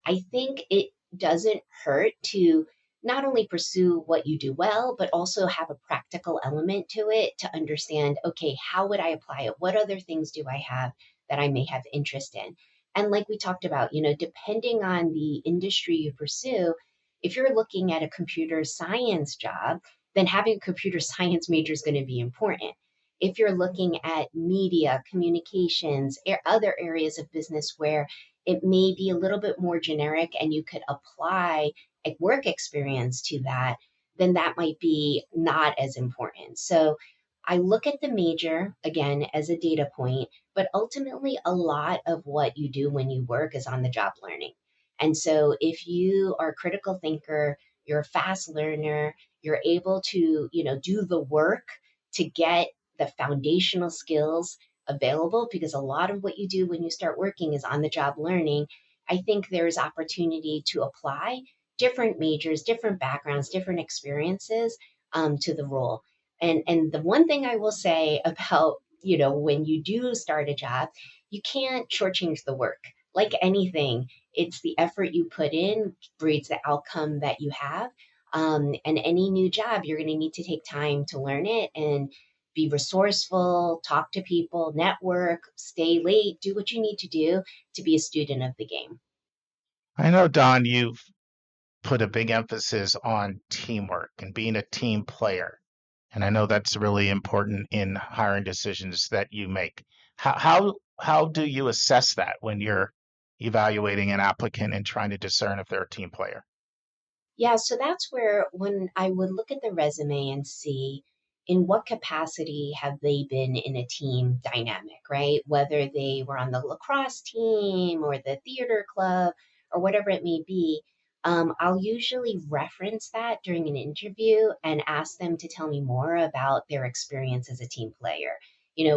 I think it doesn't hurt to not only pursue what you do well, but also have a practical element to it to understand, okay, how would I apply it? What other things do I have that I may have interest in? And like we talked about, depending on the industry you pursue, if you're looking at a computer science job, then having a computer science major is going to be important. If you're looking at media, communications, other areas of business where it may be a little bit more generic and you could apply a work experience to that, then that might be not as important. So I look at the major again as a data point, but ultimately a lot of what you do when you work is on the job learning. And so if you are a critical thinker, you're a fast learner, you're able to, do the work to get the foundational skills available, because a lot of what you do when you start working is on the job learning. I think there's opportunity to apply different majors, different backgrounds, different experiences to the role. And the one thing I will say about, when you do start a job, you can't shortchange the work. Like anything, it's the effort you put in breeds the outcome that you have. And any new job, you're going to need to take time to learn it and be resourceful, talk to people, network, stay late, do what you need to do to be a student of the game. I know, Don, you've put a big emphasis on teamwork and being a team player. And I know that's really important in hiring decisions that you make. How do you assess that when you're evaluating an applicant and trying to discern if they're a team player? Yeah, so that's where when I would look at the resume and see in what capacity have they been in a team dynamic, right? Whether they were on the lacrosse team or the theater club or whatever it may be, I'll usually reference that during an interview and ask them to tell me more about their experience as a team player.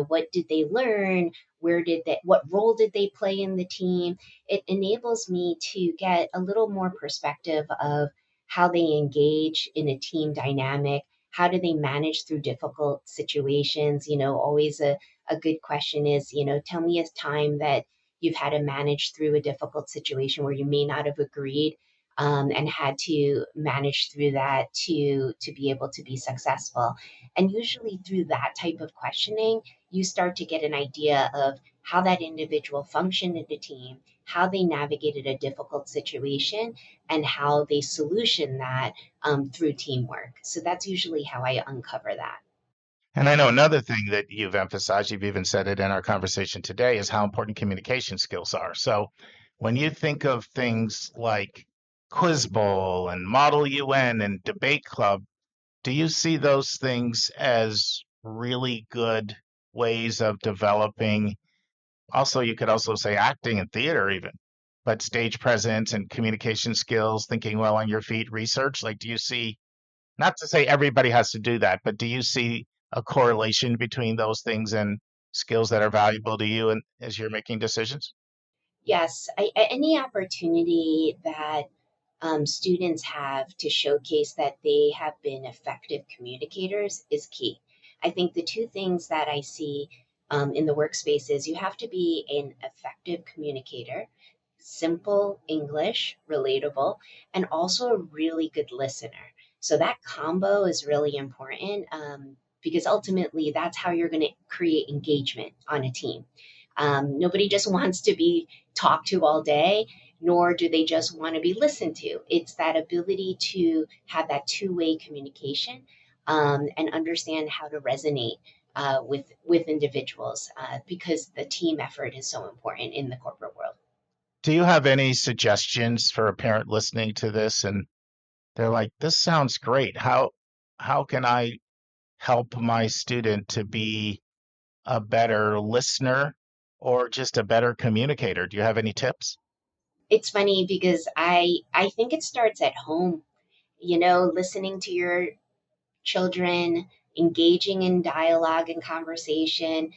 What did they learn? What role did they play in the team? It enables me to get a little more perspective of how they engage in a team dynamic. How do they manage through difficult situations? Always a good question is, tell me a time that you've had to manage through a difficult situation where you may not have agreed, and had to manage through that to be able to be successful. And usually through that type of questioning, you start to get an idea of how that individual functioned in a team, how they navigated a difficult situation, and how they solution that through teamwork. So that's usually how I uncover that. And I know another thing that you've emphasized, you've even said it in our conversation today, is how important communication skills are. So when you think of things like Quiz Bowl and Model UN and Debate Club, do you see those things as really good ways of developing? Also, you could also say acting and theater even, but stage presence and communication skills, thinking well on your feet, research. Like, do you see, not to say everybody has to do that, but do you see a correlation between those things and skills that are valuable to you and as you're making decisions? Yes, any opportunity that students have to showcase that they have been effective communicators is key. I think the two things that I see in the workspace is you have to be an effective communicator, simple English, relatable, and also a really good listener. So that combo is really important, because ultimately that's how you're going to create engagement on a team. Nobody just wants to be talked to all day, nor do they just want to be listened to. It's that ability to have that two-way communication, and understand how to resonate with individuals, because the team effort is so important in the corporate world. Do you have any suggestions for a parent listening to this and they're like, this sounds great. How can I help my student to be a better listener or just a better communicator? Do you have any tips? It's funny because I think it starts at home, listening to your children, engaging in dialogue and conversation,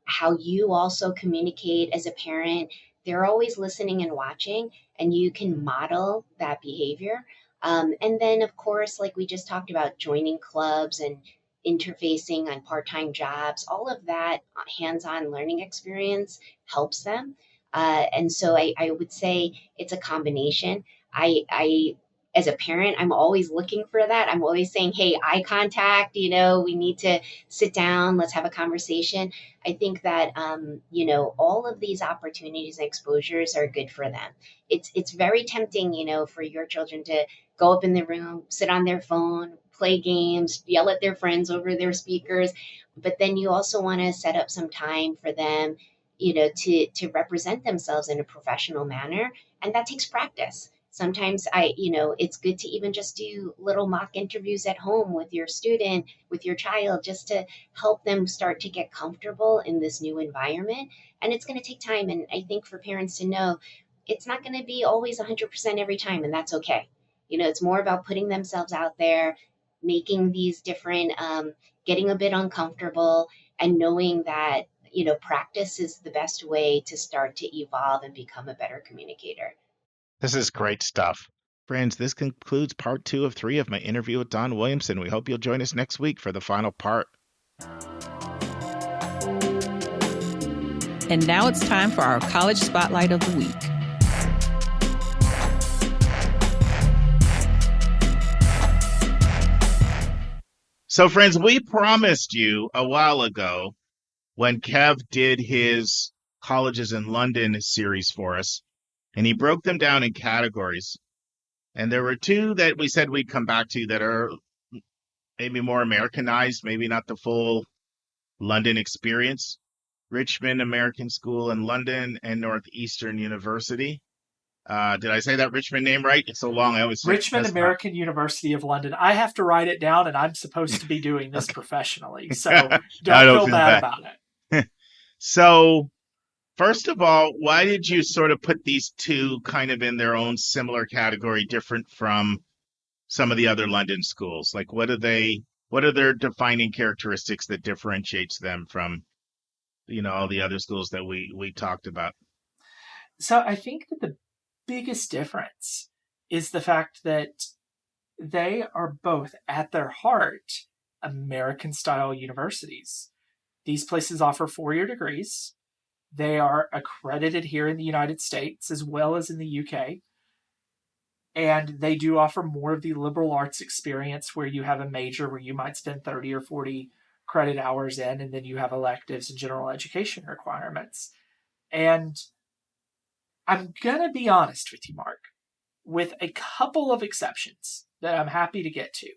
how you also communicate as a parent. They're always listening and watching, and you can model that behavior. And then, of course, like we just talked about, joining clubs and interfacing on part-time jobs, all of that hands-on learning experience helps them. And so I would say it's a combination. I as a parent, I'm always looking for that. I'm always saying, hey, eye contact, we need to sit down, let's have a conversation. I think that, all of these opportunities and exposures are good for them. It's very tempting, for your children to go up in the room, sit on their phone, play games, yell at their friends over their speakers. But then you also want to set up some time for them, to represent themselves in a professional manner. And that takes practice. Sometimes it's good to even just do little mock interviews at home with your student, with your child, just to help them start to get comfortable in this new environment. And it's going to take time. And I think for parents to know it's not going to be always 100% every time, and that's okay. It's more about putting themselves out there, making these different, getting a bit uncomfortable, and knowing that, practice is the best way to start to evolve and become a better communicator. This is great stuff. Friends, this concludes part 2 of 3 of my interview with Don Williamson. We hope you'll join us next week for the final part. And now it's time for our College Spotlight of the Week. So, friends, we promised you a while ago when Kev did his Colleges in London series for us, and he broke them down in categories. And there were 2 that we said we'd come back to that are maybe more Americanized, maybe not the full London experience. Richmond American School in London and Northeastern University. Did I say that Richmond name right? It's so long. I always say Richmond American University of London. I have to write it down, and I'm supposed to be doing this professionally. So don't feel bad about it. So, first of all, why did you sort of put these 2 kind of in their own similar category, different from some of the other London schools? Like, what are their defining characteristics that differentiates them from, all the other schools that we talked about? So I think that the biggest difference is the fact that they are both, at their heart, American-style universities. These places offer 4-year degrees. They are accredited here in the United States as well as in the UK. And they do offer more of the liberal arts experience where you have a major where you might spend 30 or 40 credit hours in, and then you have electives and general education requirements. And I'm going to be honest with you, Mark, with a couple of exceptions that I'm happy to get to.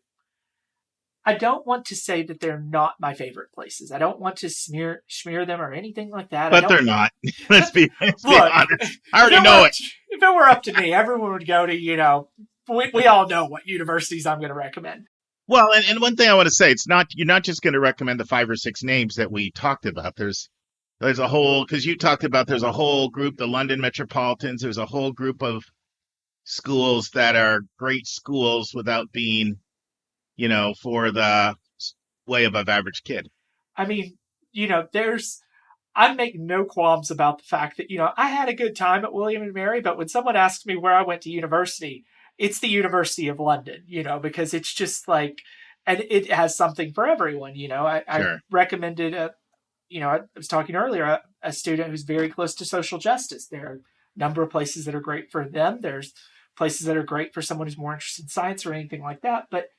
I don't want to say that they're not my favorite places. I don't want to smear them or anything like that. But they're not. Let's be honest. I already know it. If it were up to me, everyone would go to, we all know what universities I'm going to recommend. Well, and one thing I want to say, you're not just going to recommend the 5 or 6 names that we talked about. There's a whole, because you talked about there's a whole group, the London Metropolitans, there's a whole group of schools that are great schools without being, for the way above average kid. I mean, I make no qualms about the fact that, I had a good time at William and Mary, but when someone asks me where I went to university, it's the University of London, because it's just like, and it has something for everyone, I recommended, I was talking earlier, a student who's very close to social justice. There are a number of places that are great for them. There's places that are great for someone who's more interested in science or anything like that. But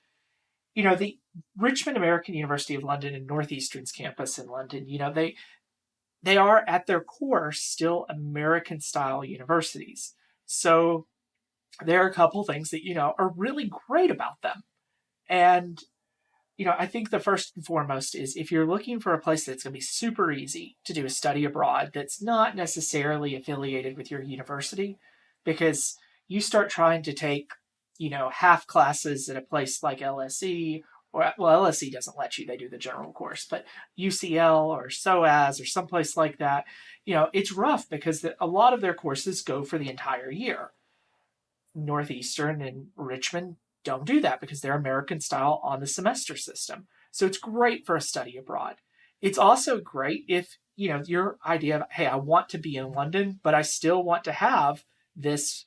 the Richmond American University of London and Northeastern's campus in London, they are at their core still American style universities. So there are a couple things that, are really great about them. And, I think the first and foremost is if you're looking for a place that's going to be super easy to do a study abroad that's not necessarily affiliated with your university, because you start trying to take, half classes at a place like LSE, or, well, LSE doesn't let you, they do the general course, but UCL or SOAS or someplace like that, it's rough because a lot of their courses go for the entire year. Northeastern and Richmond don't do that because they're American style on the semester system. So it's great for a study abroad. It's also great if, your idea of, hey, I want to be in London, but I still want to have this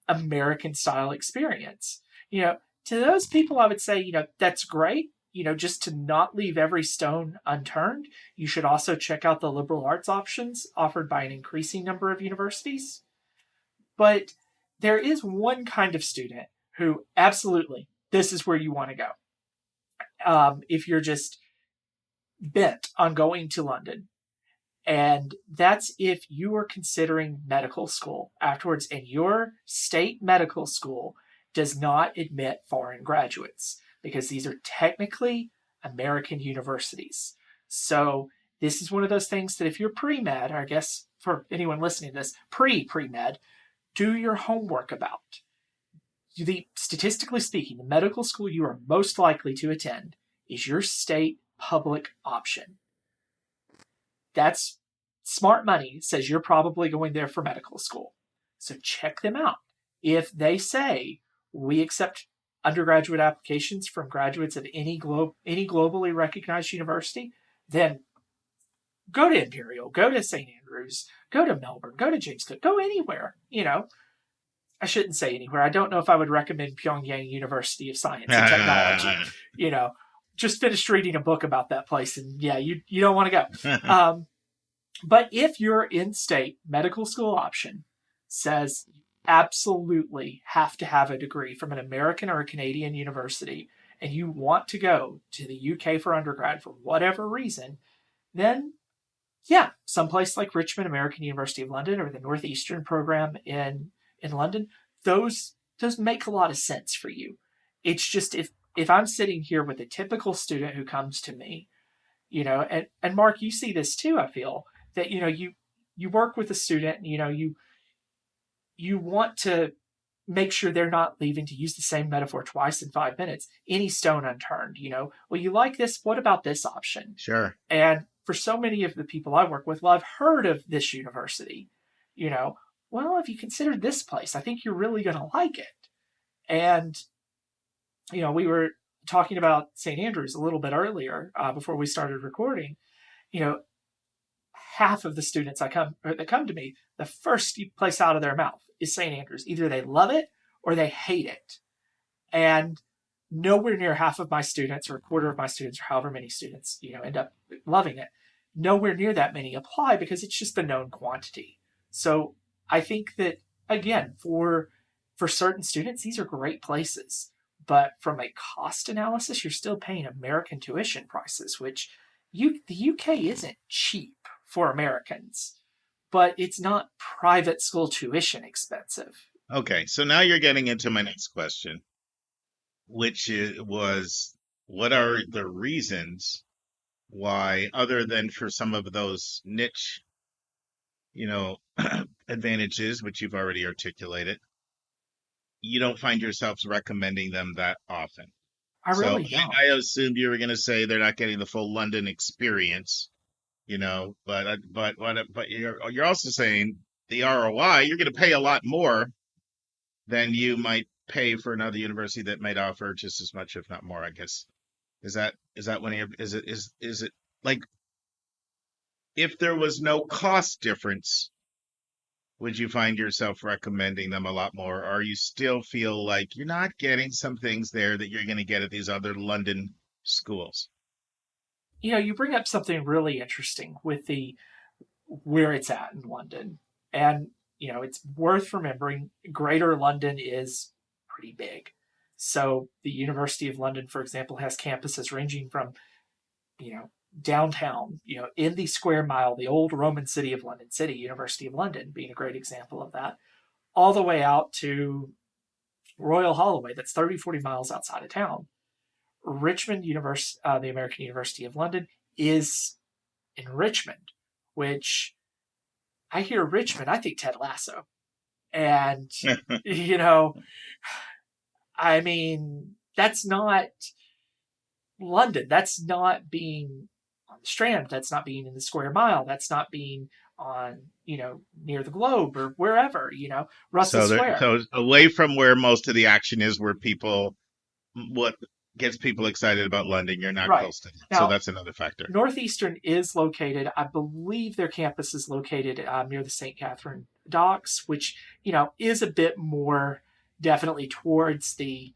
American style experience. To those people, I would say, that's great. Just to not leave every stone unturned, you should also check out the liberal arts options offered by an increasing number of universities. But there is one kind of student who absolutely, this is where you want to go. If you're just bent on going to London. And that's if you are considering medical school afterwards and your state medical school does not admit foreign graduates because these are technically American universities. So this is one of those things that if you're pre-med, or I guess for anyone listening to this, pre-med, do your homework about. Statistically speaking, the medical school you are most likely to attend is your state public option. That's smart money, says you're probably going there for medical school. So check them out. If they say, we accept undergraduate applications from graduates of any globally recognized university, then go to Imperial, go to St. Andrews, go to Melbourne, go to James Cook, go anywhere, I shouldn't say anywhere. I don't know if I would recommend Pyongyang University of Science and Technology. Just finished reading a book about that place, and yeah, you don't want to go. But if your in-state medical school option says you absolutely have to have a degree from an American or a Canadian university, and you want to go to the UK for undergrad for whatever reason, then yeah, someplace like Richmond American University of London or the Northeastern program in London, those make a lot of sense for you. It's just if I'm sitting here with a typical student who comes to me, and Mark, you see this too, I feel, that, you work with a student, and, you want to make sure they're not leaving, to use the same metaphor twice in 5 minutes, any stone unturned, well, you like this, what about this option? Sure. And for so many of the people I work with, well, I've heard of this university, well, if you consider this place, I think you're really going to like it. And, we were talking about St. Andrews a little bit earlier before we started recording. Half of the students that come to me, the first place out of their mouth is St. Andrews. Either they love it or they hate it. And nowhere near half of my students, or a quarter of my students, or however many students, end up loving it. Nowhere near that many apply because it's just the known quantity. So I think that, again, for certain students, these are great places. But from a cost analysis, you're still paying American tuition prices, which the UK isn't cheap for Americans, but it's not private school tuition expensive. Okay, so now you're getting into my next question, which was, what are the reasons why, other than for some of those niche, advantages, which you've already articulated, you don't find yourselves recommending them that often? I really don't. I assumed you were going to say they're not getting the full London experience, but you're also saying the ROI, you're going to pay a lot more than you might pay for another university that might offer just as much, if not more, I guess. Is that one of your, is it like, if there was no cost difference, would you find yourself recommending them a lot more? Or you still feel like you're not getting some things there that you're going to get at these other London schools? You bring up something really interesting with where it's at in London. And, it's worth remembering Greater London is pretty big. So the University of London, for example, has campuses ranging from, downtown, in the square mile, the old Roman city of London City, University of London being a great example of that, all the way out to Royal Holloway, that's 30, 40 miles outside of town. Richmond University, the American University of London, is in Richmond, which I hear Richmond, I think Ted Lasso. And, I mean, that's not London. That's not being on the Strand. That's not being in the Square Mile. That's not being on, near the Globe or wherever, Russell Square. So away from where most of the action is, where what gets people excited about London, you're not close to that. So that's another factor. Northeastern is located, I believe their campus is located near the St. Catherine docks, which, is a bit more definitely towards the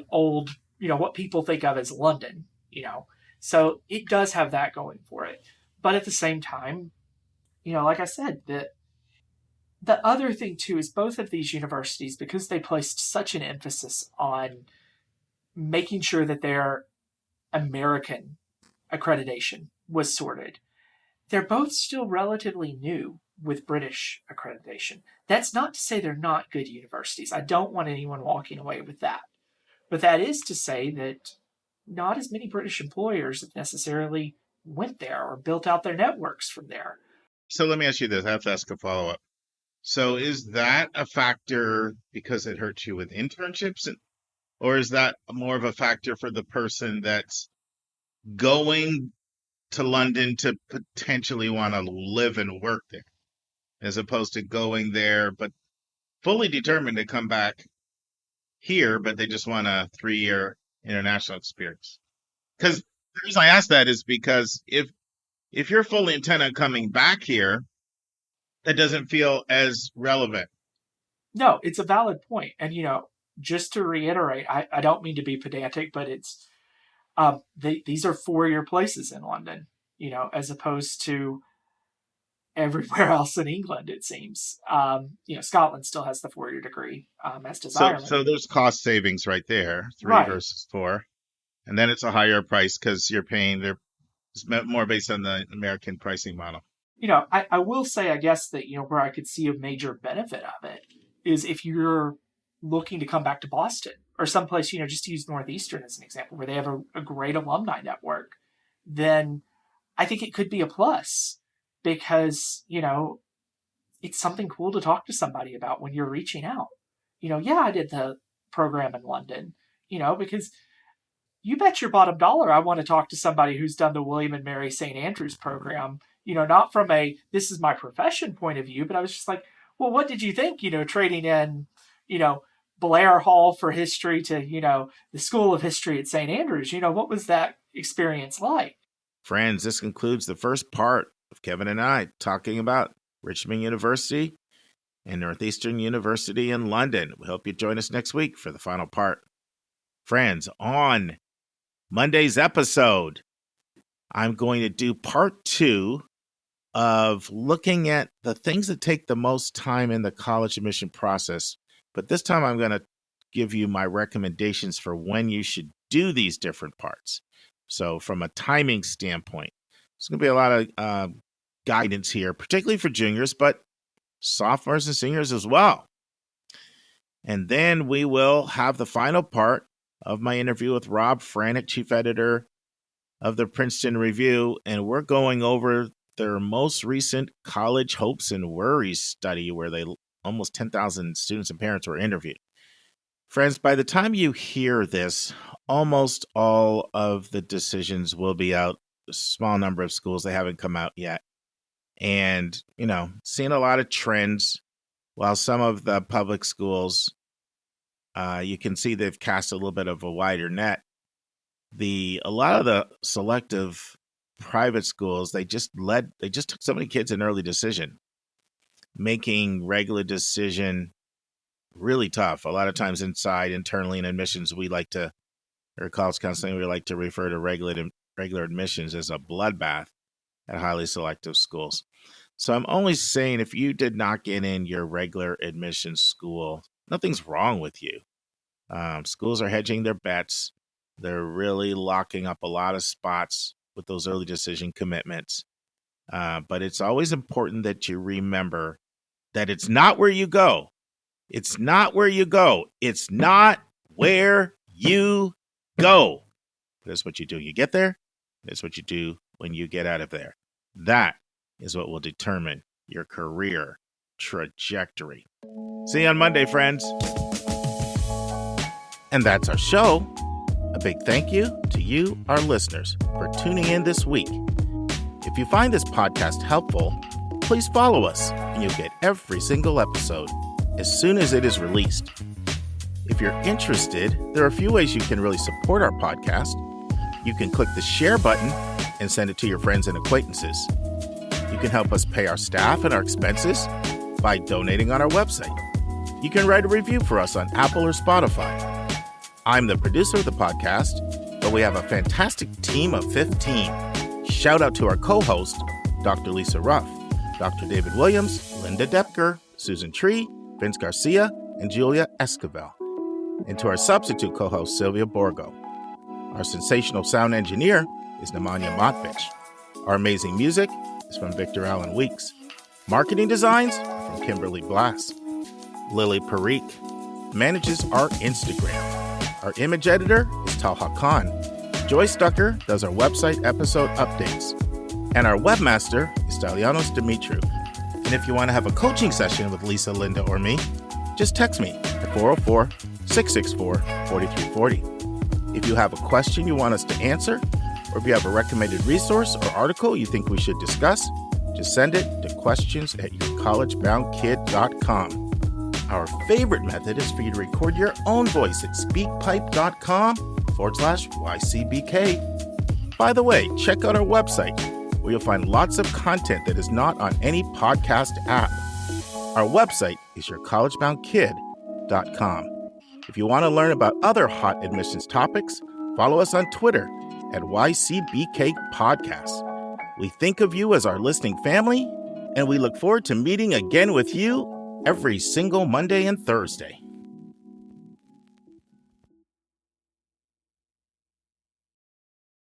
old, what people think of as London, So it does have that going for it. But at the same time, like I said, the other thing too is both of these universities, because they placed such an emphasis on making sure that their American accreditation was sorted, they're both still relatively new with British accreditation. That's not to say they're not good universities. I don't want anyone walking away with that. But that is to say that not as many British employers have necessarily went there or built out their networks from there. So let me ask you this. I have to ask a follow-up. So is that a factor because it hurts you with internships? Or is that more of a factor for the person that's going to London to potentially want to live and work there, as opposed to going there but fully determined to come back here, but they just want a 3-year international experience? Because the reason I ask that is because if you're fully intent on coming back here, that doesn't feel as relevant. No, it's a valid point. And, just to reiterate, I don't mean to be pedantic, but it's these are 4-year places in London, as opposed to everywhere else in England, it seems. Scotland still has the 4-year degree, as does Ireland. So there's cost savings right there, 3 versus 4. And then it's a higher price because you're paying, it's more based on the American pricing model. I will say, I guess that, where I could see a major benefit of it is if you're looking to come back to Boston or someplace, just to use Northeastern as an example, where they have a great alumni network, then I think it could be a plus because, it's something cool to talk to somebody about when you're reaching out. I did the program in London, because you bet your bottom dollar I want to talk to somebody who's done the William and Mary St. Andrews program, not from a, this is my profession point of view, but I was just like, well, what did you think, trading in, Blair Hall for history to, the School of History at St. Andrews, what was that experience like? Friends, this concludes the first part of Kevin and I talking about Richmond University and Northeastern University in London. We hope you join us next week for the final part. Friends, on Monday's episode, I'm going to do part 2 of looking at the things that take the most time in the college admission process. But this time I'm going to give you my recommendations for when you should do these different parts. So from a timing standpoint, there's going to be a lot of guidance here, particularly for juniors, but sophomores and seniors as well. And then we will have the final part of my interview with Rob Franick, chief editor of the Princeton Review, and we're going over their most recent College Hopes and Worries study where almost 10,000 students and parents were interviewed. Friends, by the time you hear this, almost all of the decisions will be out. A small number of schools, they haven't come out yet. And, seeing a lot of trends, while some of the public schools, you can see they've cast a little bit of a wider net. A lot of the selective private schools, they just took so many kids in early decision, making regular decision really tough. A lot of times internally in admissions, or college counseling, we like to refer to regular admissions as a bloodbath at highly selective schools. So I'm only saying if you did not get in your regular admission school, nothing's wrong with you. Schools are hedging their bets. They're really locking up a lot of spots with those early decision commitments. But it's always important that you remember that it's not where you go. It's not where you go. It's not where you go. That's what you do when you get there. That's what you do when you get out of there. That is what will determine your career trajectory. See you on Monday, friends. And that's our show. A big thank you to you, our listeners, for tuning in this week. If you find this podcast helpful, please follow us and you'll get every single episode as soon as it is released. If you're interested, there are a few ways you can really support our podcast. You can click the share button and send it to your friends and acquaintances. You can help us pay our staff and our expenses by donating on our website. You can write a review for us on Apple or Spotify. I'm the producer of the podcast, but we have a fantastic team of 15. Shout out to our co-host, Dr. Lisa Ruff, Dr. David Williams, Linda Depker, Susan Tree, Vince Garcia, and Julia Esquivel. And to our substitute co-host, Sylvia Borgo. Our sensational sound engineer is Nemanja Motvich. Our amazing music is from Victor Allen Weeks. Marketing designs are from Kimberly Blass. Lily Parikh manages our Instagram. Our image editor is Talha Khan. Joyce Ducker does our website episode updates. And our webmaster is Stylianos Dimitriou. And if you want to have a coaching session with Lisa, Linda, or me, just text me at 404-664-4340. If you have a question you want us to answer, or if you have a recommended resource or article you think we should discuss, just send it to questions@yourcollegeboundkid.com. Our favorite method is for you to record your own voice at speakpipe.com/YCBK. By the way, check out our website, where you'll find lots of content that is not on any podcast app. Our website is yourcollegeboundkid.com. If you want to learn about other hot admissions topics, follow us on Twitter at YCBK Podcasts. We think of you as our listening family, and we look forward to meeting again with you every single Monday and Thursday.